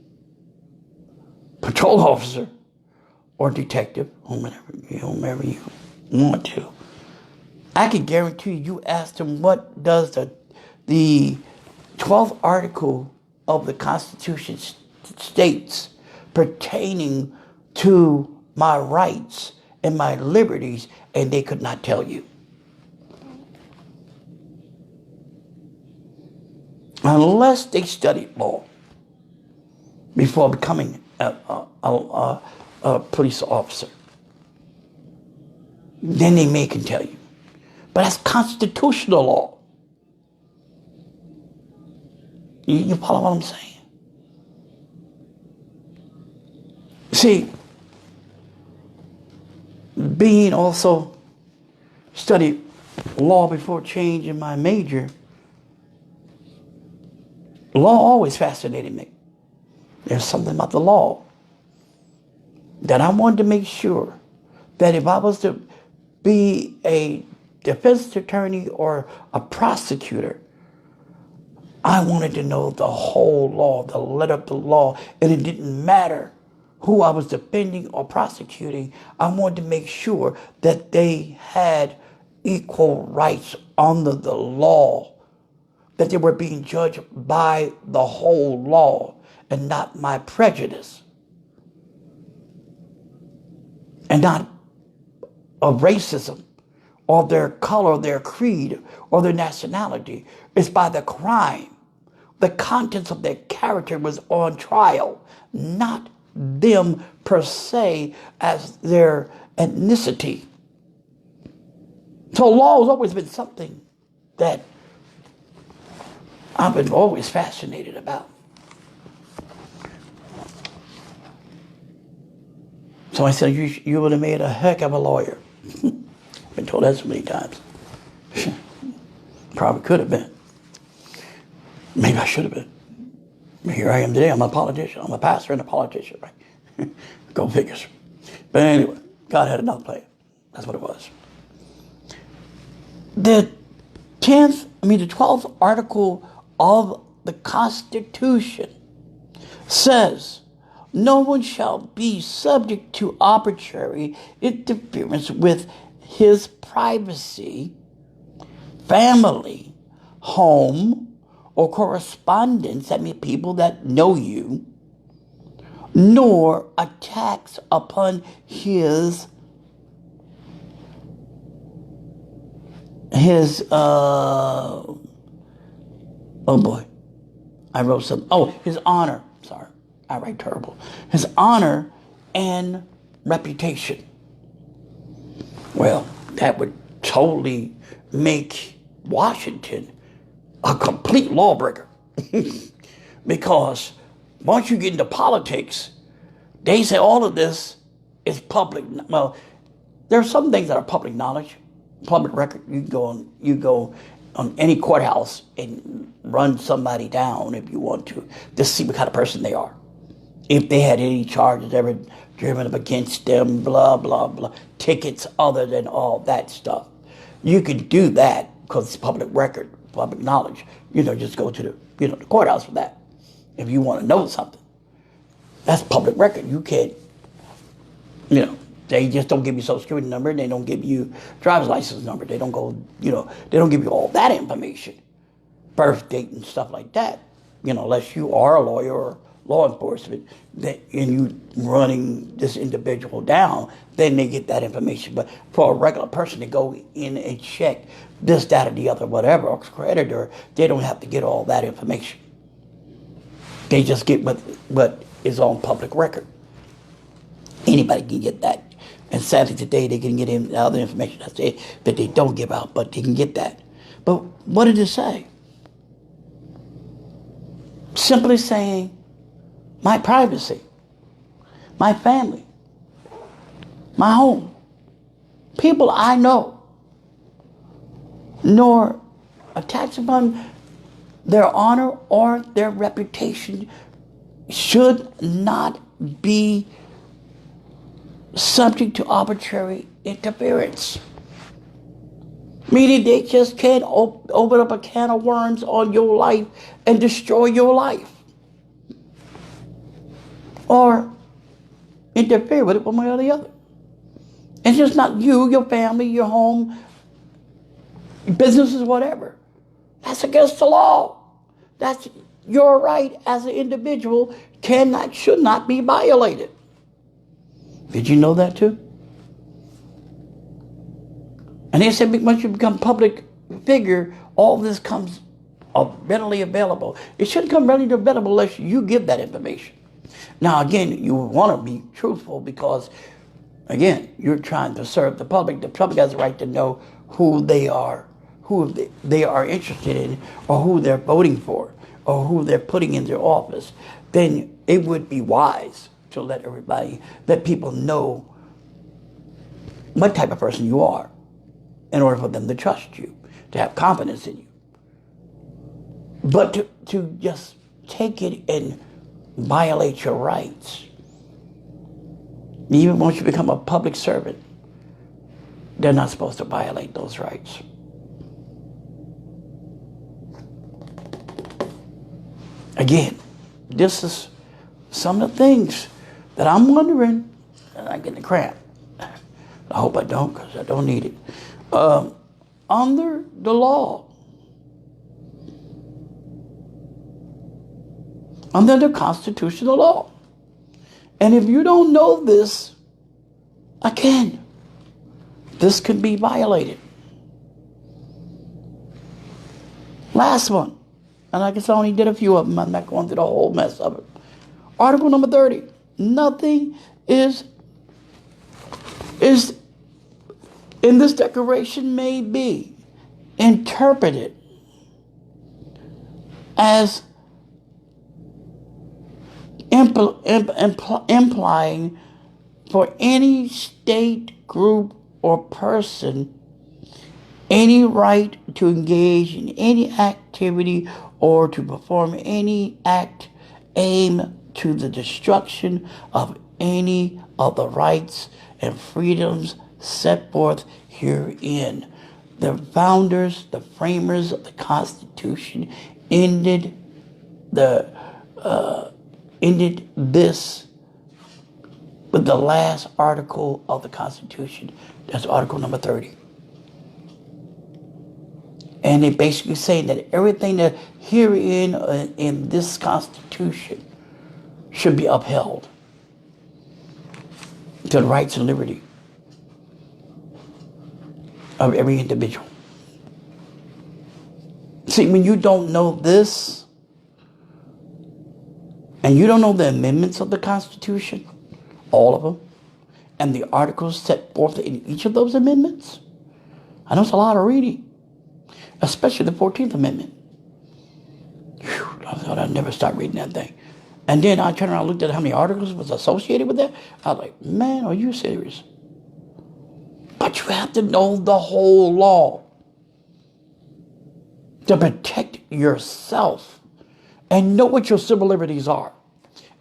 patrol officer or detective, whomever you want to. I can guarantee you ask them, what does the 12th article of the Constitution states pertaining to my rights and my liberties, and they could not tell you. Unless they studied law before becoming a police officer, then they can tell you. But that's constitutional law. You follow what I'm saying? See, being also studied law before changing my major, law always fascinated me. There's something about the law that I wanted to make sure that if I was to be a defense attorney or a prosecutor, I wanted to know the whole law, the letter of the law, and it didn't matter who I was defending or prosecuting. I wanted to make sure that they had equal rights under the law, that they were being judged by the whole law and not my prejudice, and not of racism or their color, their creed, or their nationality. It's by the crime. The contents of their character was on trial, not them per se as their ethnicity. So law has always been something that I've been always fascinated about. So I said, you would have made a heck of a lawyer. Been told that so many times. Probably could have been. Maybe I should have been. Here I am today. I'm a politician. I'm a pastor and a politician, right? Go figures. But anyway, God had another plan. That's what it was. The 12th article of the Constitution says, no one shall be subject to arbitrary interference with his privacy, family, home, or correspondence, that means people that know you, nor attacks upon his his honor. Sorry, I write terrible. His honor and reputation. Well, that would totally make Washington a complete lawbreaker. Because once you get into politics, they say all of this is public. Well, there are some things that are public knowledge, public record. You go on any courthouse and run somebody down if you want to see what kind of person they are. If they had any charges ever driven up against them, blah, blah, blah, tickets other than all that stuff. You can do that because it's public record, public knowledge. Just go to the courthouse for that if you want to know something. That's public record. You can't, they just don't give you social security number. They don't give you driver's license number. They don't go, they don't give you all that information, birth date and stuff like that. Unless you are a lawyer or law enforcement and you running this individual down, then they get that information. But for a regular person to go in and check this, that, or the other, whatever, or creditor, they don't have to get all that information. They just get what is on public record. Anybody can get that. And sadly today they can get other information that they don't give out, but they can get that. But what did it say? Simply saying, my privacy, my family, my home, people I know, nor attach upon their honor or their reputation should not be subject to arbitrary interference. Meaning they just can't open up a can of worms on your life and destroy your life. Or interfere with it one way or the other. It's just not you, your family, your home, businesses, whatever. That's against the law. That's your right as an individual should not be violated. Did you know that too? And they said once you become public figure, all this comes readily available. It shouldn't come readily available unless you give that information. Now, again, you want to be truthful because, again, you're trying to serve the public. The public has the right to know who they are interested in, or who they're voting for, or who they're putting in their office. Then it would be wise to let people know what type of person you are in order for them to trust you, to have confidence in you. But to just take it and violate your rights, even once you become a public servant, they're not supposed to violate those rights. Again, this is some of the things that I'm wondering, and I get the cramp. I hope I don't, because I don't need it. Under the law, under the constitutional law. And if you don't know this, again, this can be violated. Last one, and I guess I only did a few of them. I'm not going through the whole mess of it. Article number 30. Nothing is in this declaration may be interpreted as implying for any state, group, or person any right to engage in any activity or to perform any act aimed to the destruction of any of the rights and freedoms set forth herein. The founders, the framers of the Constitution ended this with the last article of the Constitution. That's article number 30. And they basically say that everything that herein in this Constitution should be upheld to the rights and liberty of every individual. See, when you don't know this, and you don't know the amendments of the Constitution, all of them, and the articles set forth in each of those amendments, I know it's a lot of reading, especially the 14th Amendment. Whew, I thought I'd never stop reading that thing. And then I turned around and looked at how many articles was associated with that. I was like, man, are you serious? But you have to know the whole law to protect yourself and know what your civil liberties are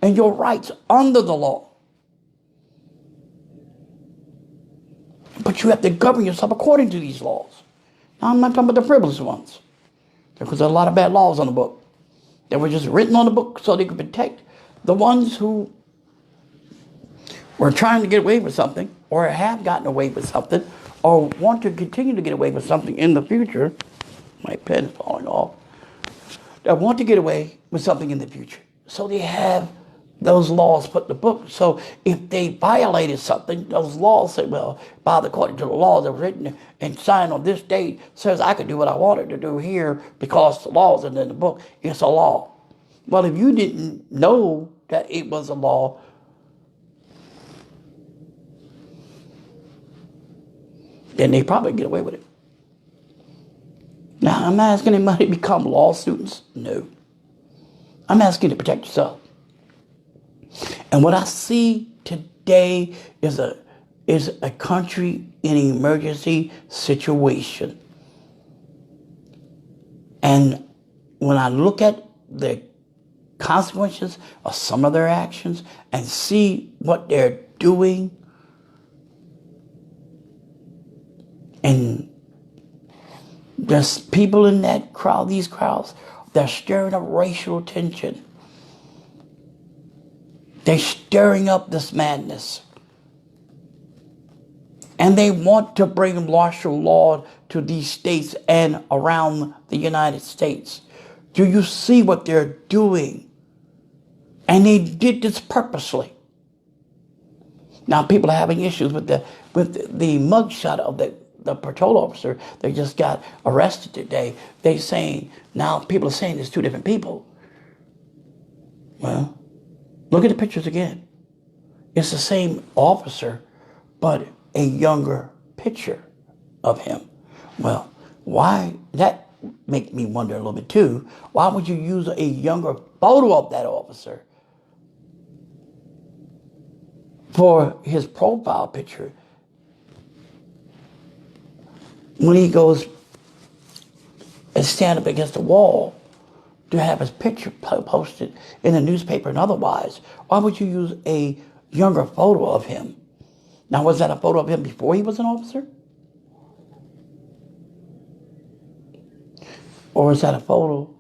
and your rights under the law. But you have to govern yourself according to these laws. Now, I'm not talking about the frivolous ones, because there are a lot of bad laws on the book that were just written on the book so they could protect the ones who We're trying to get away with something, or have gotten away with something, or want to continue to get away with something in the future. My pen is falling off. That want to get away with something in the future. So they have those laws put in the book. So if they violated something, those laws say, well, according to the law that was written and signed on this date, says I could do what I wanted to do here because the laws are in the book. It's a law. Well, if you didn't know that it was a law, then they probably get away with it. Now, I'm not asking anybody to become law students. No. I'm asking you to protect yourself. And what I see today is a country in an emergency situation. And when I look at the consequences of some of their actions and see what they're doing, and there's people in that crowd, these crowds, they're stirring up racial tension. They're stirring up this madness. And they want to bring martial law to these states and around the United States. Do you see what they're doing? And they did this purposely. Now people are having issues with the mugshot of the patrol officer that just got arrested today. They saying, now people are saying there's two different people. Well, look at the pictures again. It's the same officer, but a younger picture of him. Well, why? That make me wonder a little bit too. Why would you use a younger photo of that officer for his profile picture when he goes and stand up against the wall to have his picture posted in the newspaper and otherwise? Why would you use a younger photo of him? Now, was that a photo of him before he was an officer? Or is that a photo?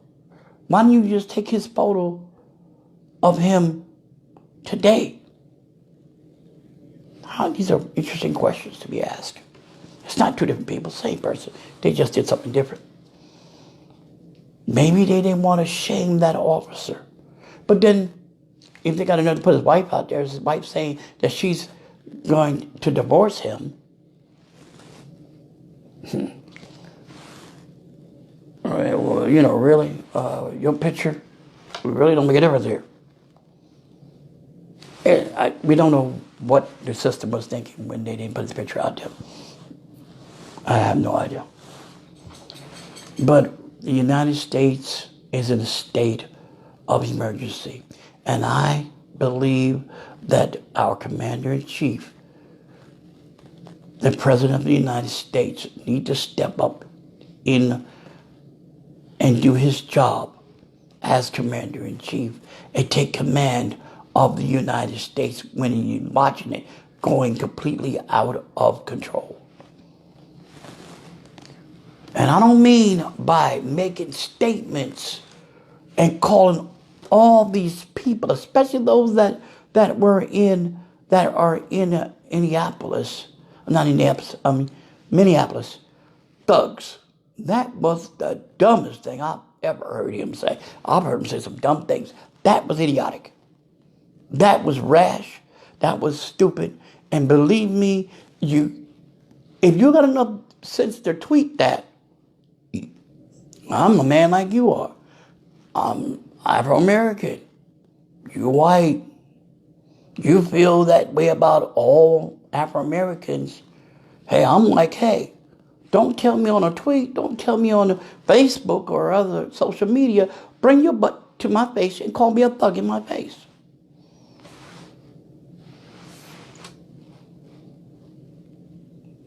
Why don't you just take his photo of him today? These are interesting questions to be asked. It's not two different people, same person. They just did something different. Maybe they didn't want to shame that officer. But then, if they got another to put his wife out there, his wife saying that she's going to divorce him. All right, well, really, your picture, we really don't make a difference here. We don't know what the system was thinking when they didn't put his picture out there. I have no idea. But the United States is in a state of emergency. And I believe that our Commander-in-Chief, the President of the United States, need to step up in and do his job as Commander-in-Chief and take command of the United States when you're watching it going completely out of control. And I don't mean by making statements and calling all these people, especially those that are in Minneapolis, thugs. That was the dumbest thing I've ever heard him say. I've heard him say some dumb things. That was idiotic. That was rash. That was stupid. And believe me, if you got enough sense to tweet that, I'm a man like you are. I'm Afro-American. You're white. You feel that way about all Afro-Americans. Hey, I'm like, hey, don't tell me on a tweet. Don't tell me on Facebook or other social media. Bring your butt to my face and call me a thug in my face.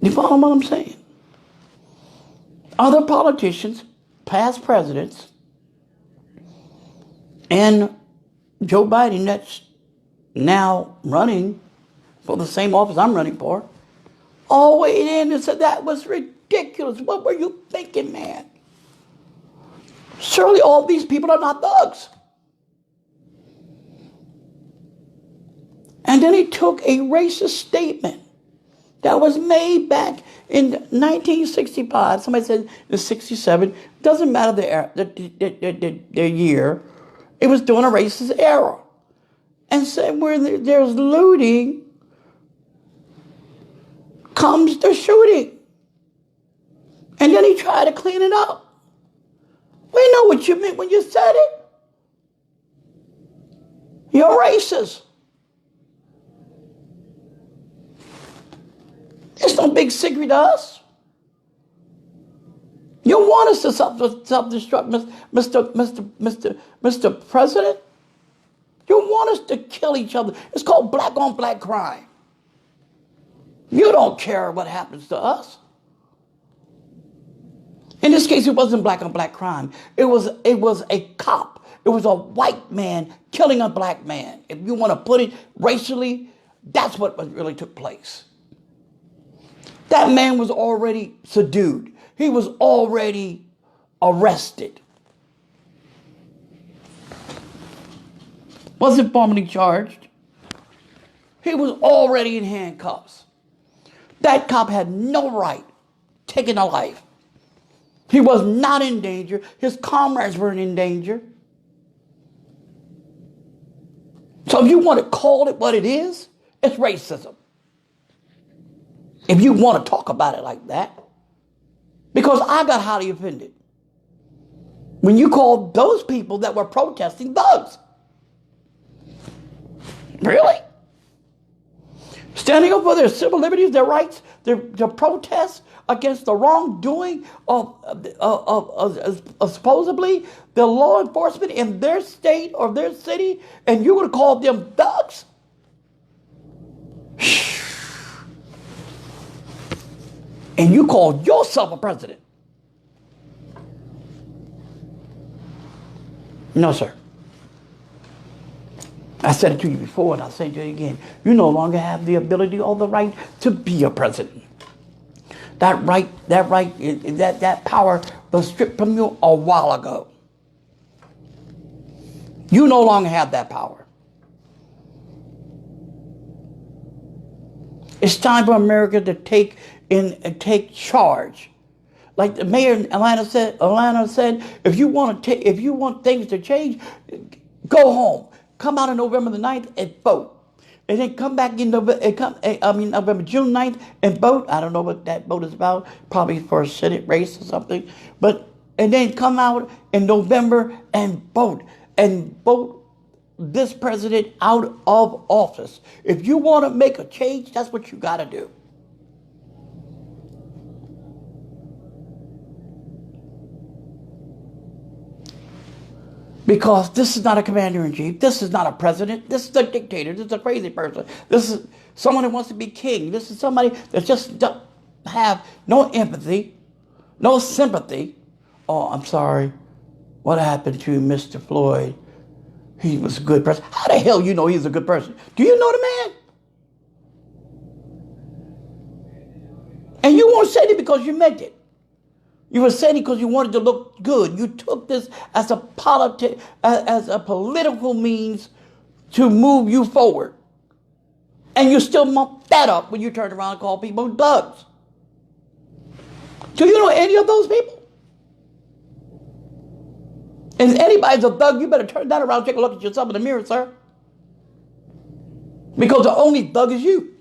You follow what I'm saying? Other politicians, past presidents, and Joe Biden that's now running for the same office I'm running for, all weighed in and said that was ridiculous. What were you thinking, man? Surely all these people are not thugs. And then he took a racist statement that was made back in 1965. Somebody said the 67. Doesn't matter the year. It was during a racist era. And said where there's looting comes the shooting. And then he tried to clean it up. We know what you meant when you said it. You're racist. It's no big secret to us. You want us to self-destruct, Mr. President? You want us to kill each other. It's called black on black crime. You don't care what happens to us. In this case, it wasn't black on black crime. It was a cop. It was a white man killing a black man. If you want to put it racially, that's what really took place. That man was already subdued. He was already arrested. Wasn't formally charged. He was already in handcuffs. That cop had no right taking a life. He was not in danger. His comrades weren't in danger. So if you want to call it what it is, it's racism. If you want to talk about it like that. Because I got highly offended when you called those people that were protesting thugs. Really? Standing up for their civil liberties, their rights, their protest against the wrongdoing of supposedly the law enforcement in their state or their city, and you're going to call them thugs? And you call yourself a president? No, sir. I said it to you before, and I'll say it to you again. You no longer have the ability or the right to be a president. That power was stripped from you a while ago. You no longer have that power. It's time for America to take charge. Like the mayor in Atlanta said, if you want things to change, go home. Come out on November the 9th and vote. And then come back in November, June 9th and vote. I don't know what that vote is about. Probably for a Senate race or something. And then come out in November and vote. And vote this president out of office. If you want to make a change, that's what you got to do. Because this is not a commander-in-chief. This is not a president. This is a dictator. This is a crazy person. This is someone who wants to be king. This is somebody that just doesn't have no empathy, no sympathy. Oh, I'm sorry. What happened to Mr. Floyd? He was a good person. How the hell you know he's a good person? Do you know the man? And you won't say it because you meant it. You were saying it because you wanted to look good. You took this as a political means to move you forward. And you still muck that up when you turn around and call people thugs. Do you know any of those people? And if anybody's a thug, you better turn that around and take a look at yourself in the mirror, sir. Because the only thug is you.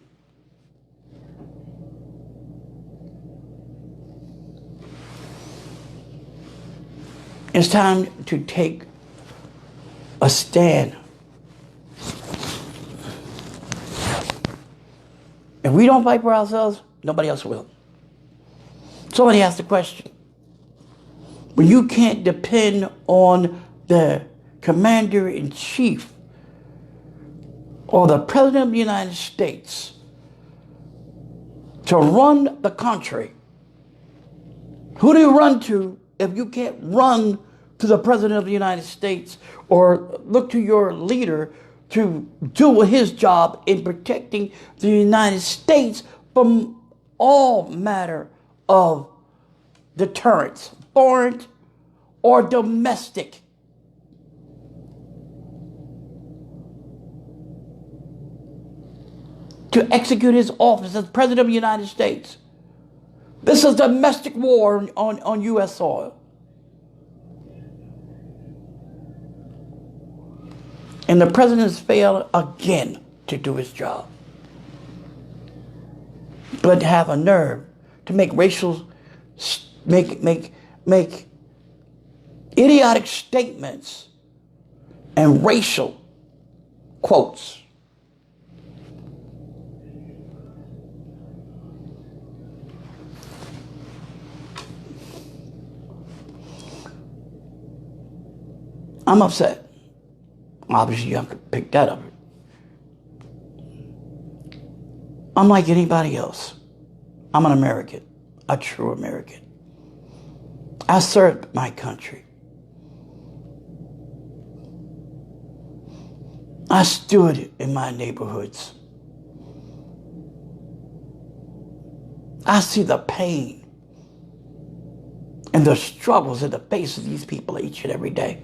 It's time to take a stand. If we don't fight for ourselves, nobody else will. Somebody asked the question. When you can't depend on the commander-in-chief or the president of the United States to run the country, who do you run to if you can't run to the president of the United States or look to your leader to do his job in protecting the United States from all matter of deterrence, foreign or domestic? to execute his office as President of the United States. This is domestic war on U.S. soil. And the president has failed again to do his job. But to have a nerve to make make idiotic statements and racial quotes. I'm upset. Obviously, you have to pick that up. I'm like anybody else. I'm an American, a true American. I served my country. I stood in my neighborhoods. I see the pain and the struggles in the face of these people each and every day.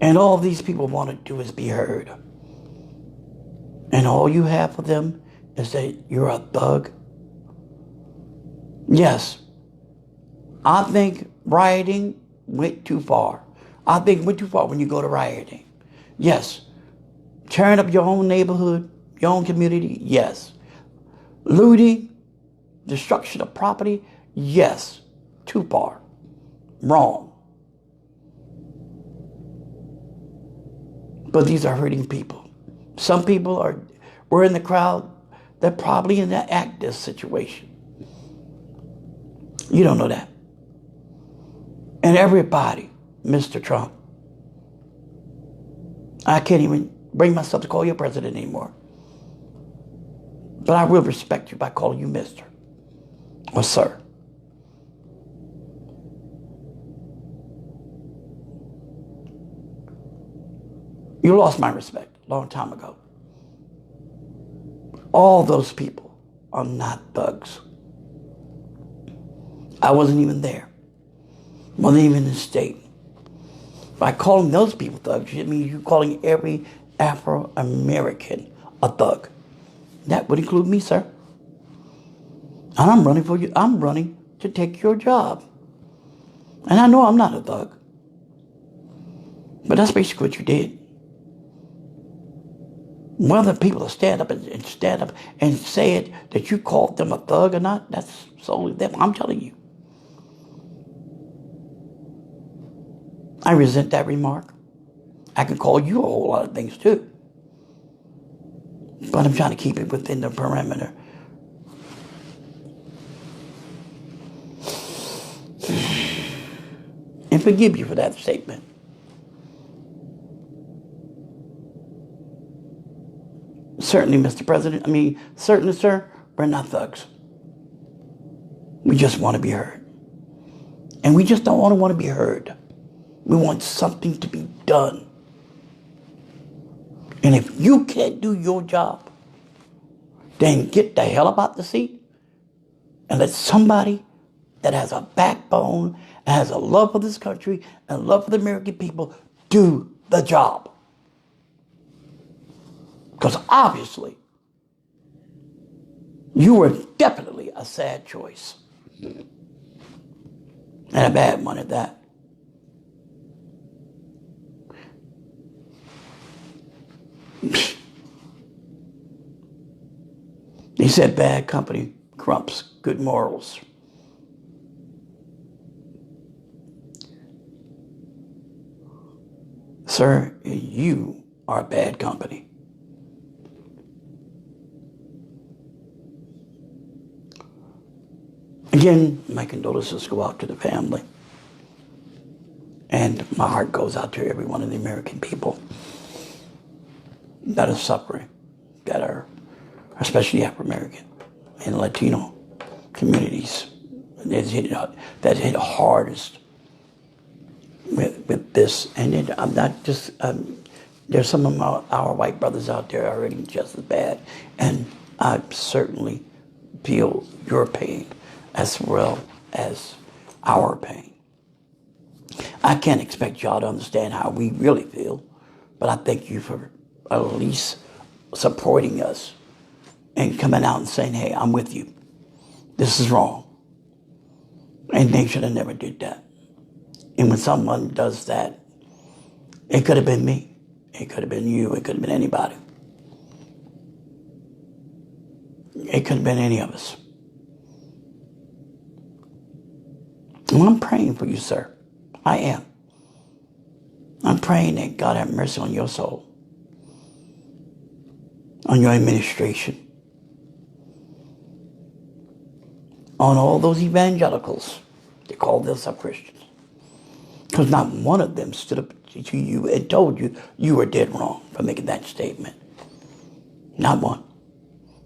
And all these people want to do is be heard. And all you have for them is that you're a thug. Yes, I think rioting went too far. I think it went too far when you go to rioting. Yes, tearing up your own neighborhood, your own community, yes. Looting, destruction of property, yes, too far. Wrong. But these are hurting people. Some people were in the crowd that probably in that this situation. You don't know that. And everybody, Mr. Trump, I can't even bring myself to call you president anymore. But I will respect you by calling you Mr. or Sir. You lost my respect a long time ago. All those people are not thugs. I wasn't even there. Wasn't even in the state. By calling those people thugs, it means you're calling every Afro-American a thug. That would include me, sir. And I'm running for you. I'm running to take your job. And I know I'm not a thug. But that's basically what you did. Whether people stand up and say it, that you called them a thug or not, that's solely them. I'm telling you. I resent that remark. I can call you a whole lot of things too. But I'm trying to keep it within the perimeter. And forgive you for that statement. Certainly, Mr. President, certainly, sir, we're not thugs. We just want to be heard. And we just don't want to be heard. We want something to be done. And if you can't do your job, then get the hell up out the seat and let somebody that has a backbone and has a love for this country and love for the American people do the job. Because obviously, you were definitely a sad choice. And a bad one at that. They said bad company corrupts good morals. Sir, you are bad company. Again, my condolences go out to the family. And my heart goes out to every one of the American people that are suffering, that are especially Afro-American and Latino communities that hit hardest with this. And I'm not just, there's some of our white brothers out there already just as bad. And I certainly feel your pain as well as our pain. I can't expect y'all to understand how we really feel, but I thank you for at least supporting us and coming out and saying, hey, I'm with you. This is wrong. And they should have never did that. And when someone does that, it could have been me. It could have been you. It could have been anybody. It could have been any of us. And I'm praying for you, sir. I am. I'm praying that God have mercy on your soul, on your administration, on all those evangelicals that call themselves Christians. Because not one of them stood up to you and told you you were dead wrong for making that statement. Not one.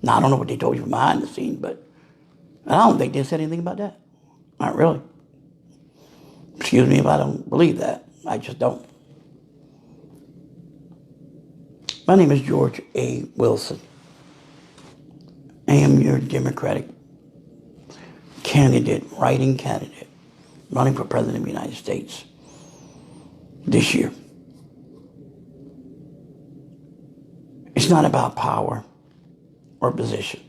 Now, I don't know what they told you behind the scenes, but I don't think they said anything about that. Not really. Excuse me if I don't believe that. I just don't. My name is George A. Wilson. I am your Democratic candidate, writing candidate, running for President of the United States this year. It's not about power or position.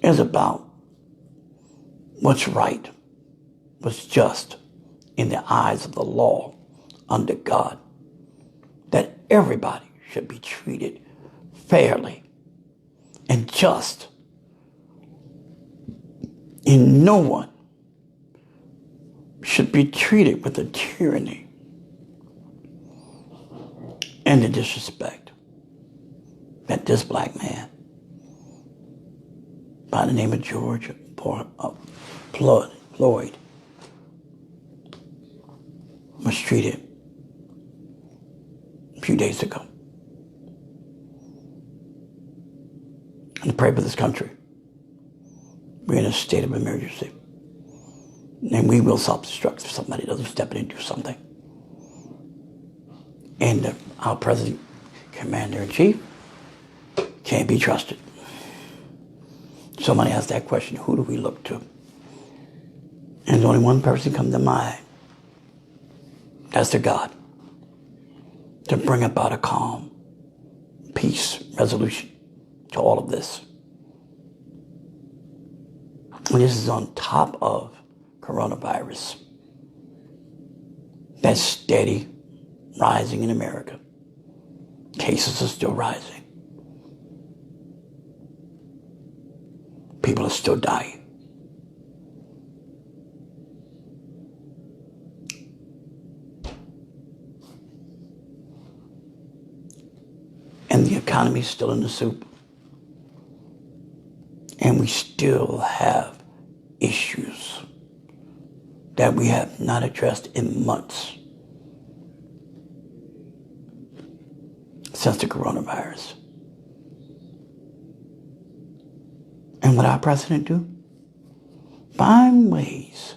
It's about what's right, what's just in the eyes of the law under God, that everybody should be treated fairly and just, and no one should be treated with the tyranny and the disrespect that this black man by the name of George Floyd was treated a few days ago. And pray for this country. We're in a state of emergency. And we will self-destruct if somebody doesn't step in and do something. And our president, commander-in-chief, can't be trusted. Somebody asked that question, who do we look to? And there's only one person comes to mind. That's the God. To bring about a calm, peace, resolution to all of this. And this is on top of coronavirus. That's steady rising in America. Cases are still rising. People are still dying. And the economy is still in the soup. And we still have issues that we have not addressed in months since the coronavirus. And what our president do? Find ways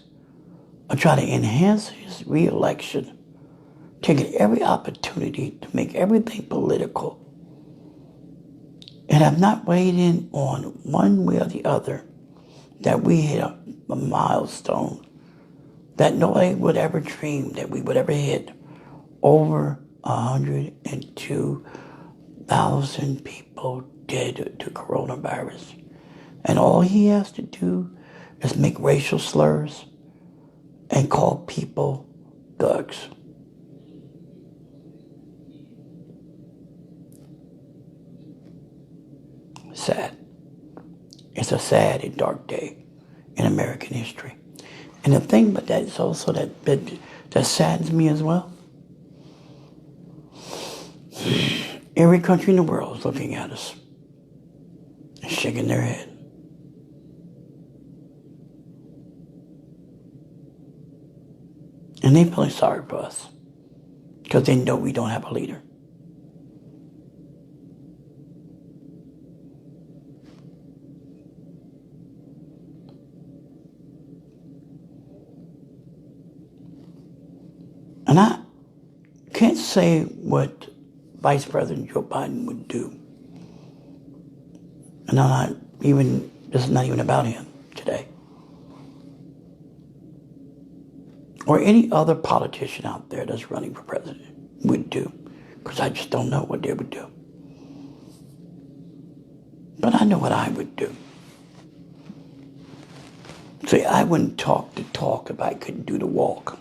of trying to enhance his re-election, taking every opportunity to make everything political, and have not weighed in on one way or the other that we hit a milestone that nobody would ever dream that we would ever hit. Over 102,000 people dead to coronavirus. And all he has to do is make racial slurs and call people thugs. Sad. It's a sad and dark day in American history. And the thing about that is also that saddens me as well. Every country in the world is looking at us and shaking their head. And they feeling sorry for us because they know we don't have a leader. And I can't say what Vice President Joe Biden would do. And this is not even about him today. or any other politician out there that's running for president would do, because I just don't know what they would do. But I know what I would do. See, I wouldn't talk the talk if I couldn't do the walk.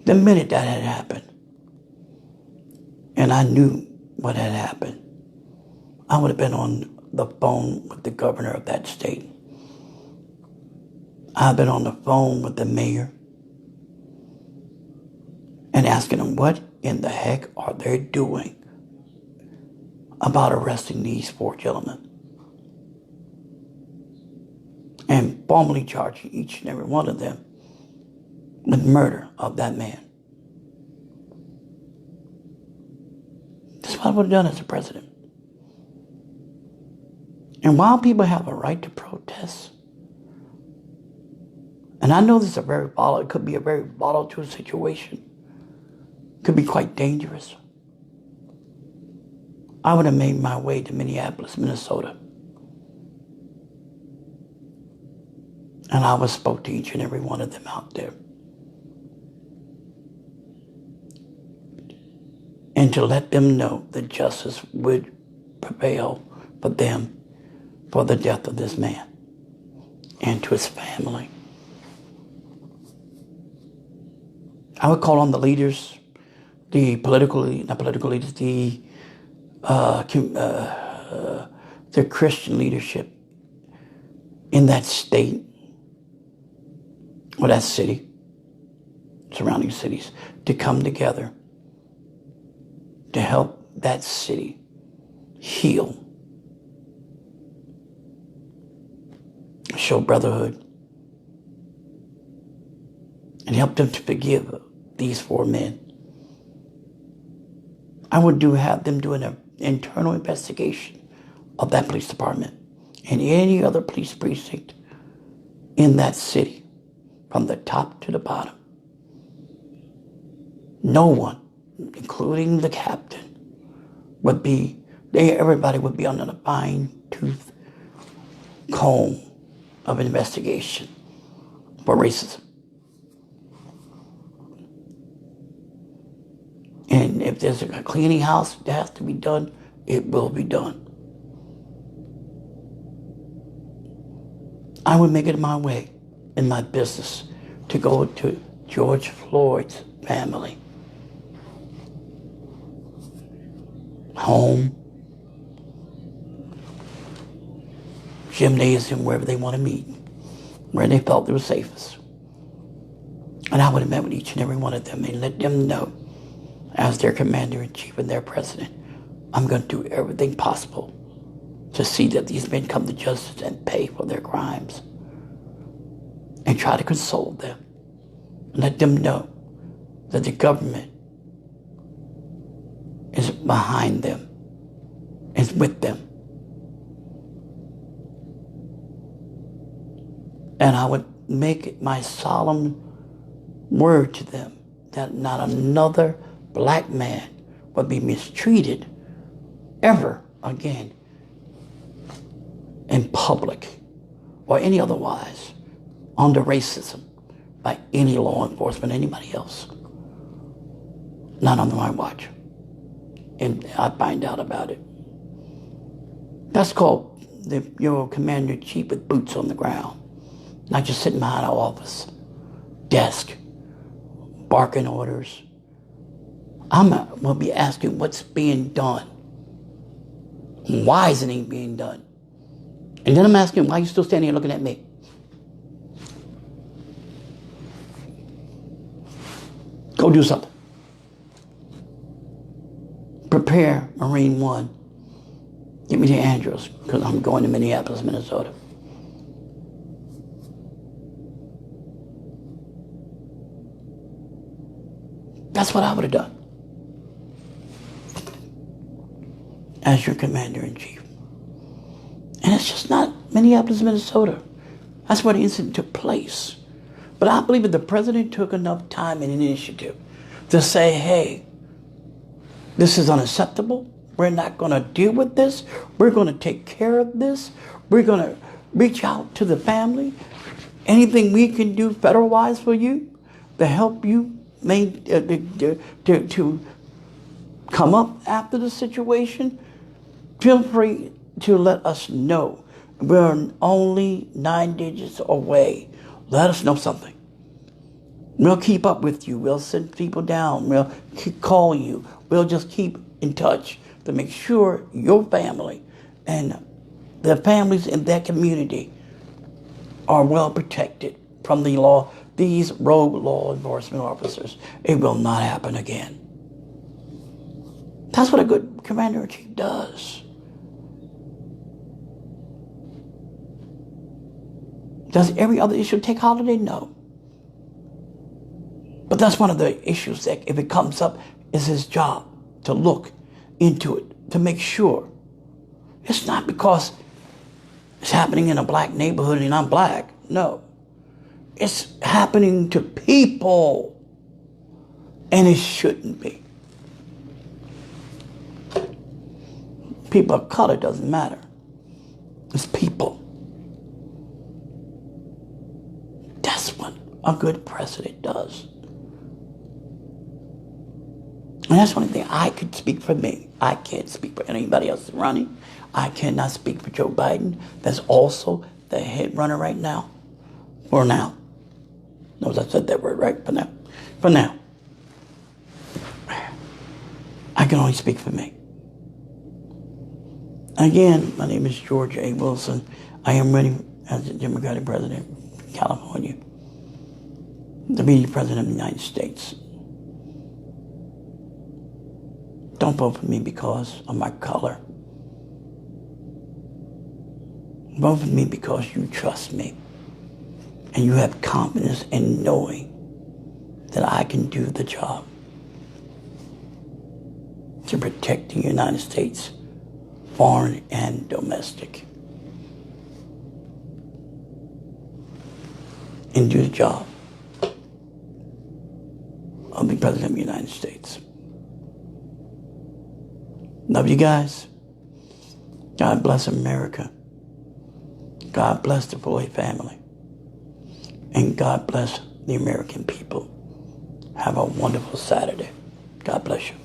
The minute that had happened, and I knew what had happened, I would have been on the phone with the governor of that state. I've been on the phone with the mayor and asking them what in the heck are they doing about arresting these 4 gentlemen and formally charging each and every one of them with murder of that man. That's what I would have done as a president. And while people have a right to protest, and I know this is it could be a very volatile situation, could be quite dangerous, I would have made my way to Minneapolis, Minnesota. And I would have spoke to each and every one of them out there. And to let them know that justice would prevail for them for the death of this man and to his family. I would call on the leaders, the Christian leadership in that state or that city, surrounding cities, to come together to help that city heal, show brotherhood, and help them to forgive these 4 men. I would have them do an internal investigation of that police department and any other police precinct in that city, from the top to the bottom. No one, including the captain, everybody would be under the fine-tooth comb of investigation for racism. And if there's a cleaning house that has to be done, it will be done. I would make it my way in my business to go to George Floyd's family home, gymnasium, wherever they want to meet, where they felt they were safest. And I would have met with each and every one of them and let them know, as their commander-in-chief and their president, I'm going to do everything possible to see that these men come to justice and pay for their crimes, and try to console them and let them know that the government is behind them, is with them. And I would make it my solemn word to them that not another black man would be mistreated ever again in public or any otherwise under racism by any law enforcement, anybody else. Not under my watch. And I find out about it. That's called your commander-in-chief with boots on the ground. Not just sitting behind an office desk, barking orders. We'll be asking what's being done. Why isn't it being done? And then I'm asking, why are you still standing here looking at me? Go do something. Prepare Marine One. Get me to Andrews, because I'm going to Minneapolis, Minnesota. That's what I would have done as your commander-in-chief. And it's just not Minneapolis, Minnesota. That's where the incident took place. But I believe that the president took enough time and initiative to say, hey, this is unacceptable. We're not going to deal with this. We're going to take care of this. We're going to reach out to the family Anything we can do federal-wise for you to help you to come up after the situation, feel free to let us know. We're only 9 digits away. Let us know something. We'll keep up with you. We'll send people down. We'll call you. We'll just keep in touch to make sure your family and the families in that community are well protected from the law, these rogue law enforcement officers. It will not happen again. That's what a good commander-in-chief does. Does every other issue take holiday? No. But that's one of the issues that, if it comes up, is his job to look into it, to make sure. It's not because it's happening in a black neighborhood and I'm black. No. It's happening to people. And it shouldn't be. People of color doesn't matter. It's people. That's what a good president does. And that's the only thing I could speak for me. I can't speak for anybody else running. I cannot speak for Joe Biden. That's also the head runner right now. For now. Notice I said that word right. For now. For now. I can only speak for me. Again, my name is George A. Wilson. I am running as the Democratic President of California. To be the President of the United States. Don't vote for me because of my color. Vote for me because you trust me. And you have confidence in knowing that I can do the job to protect the United States, foreign and domestic. And do the job of the President of the United States. Love you guys. God bless America. God bless the Floyd family. And God bless the American people. Have a wonderful Saturday. God bless you.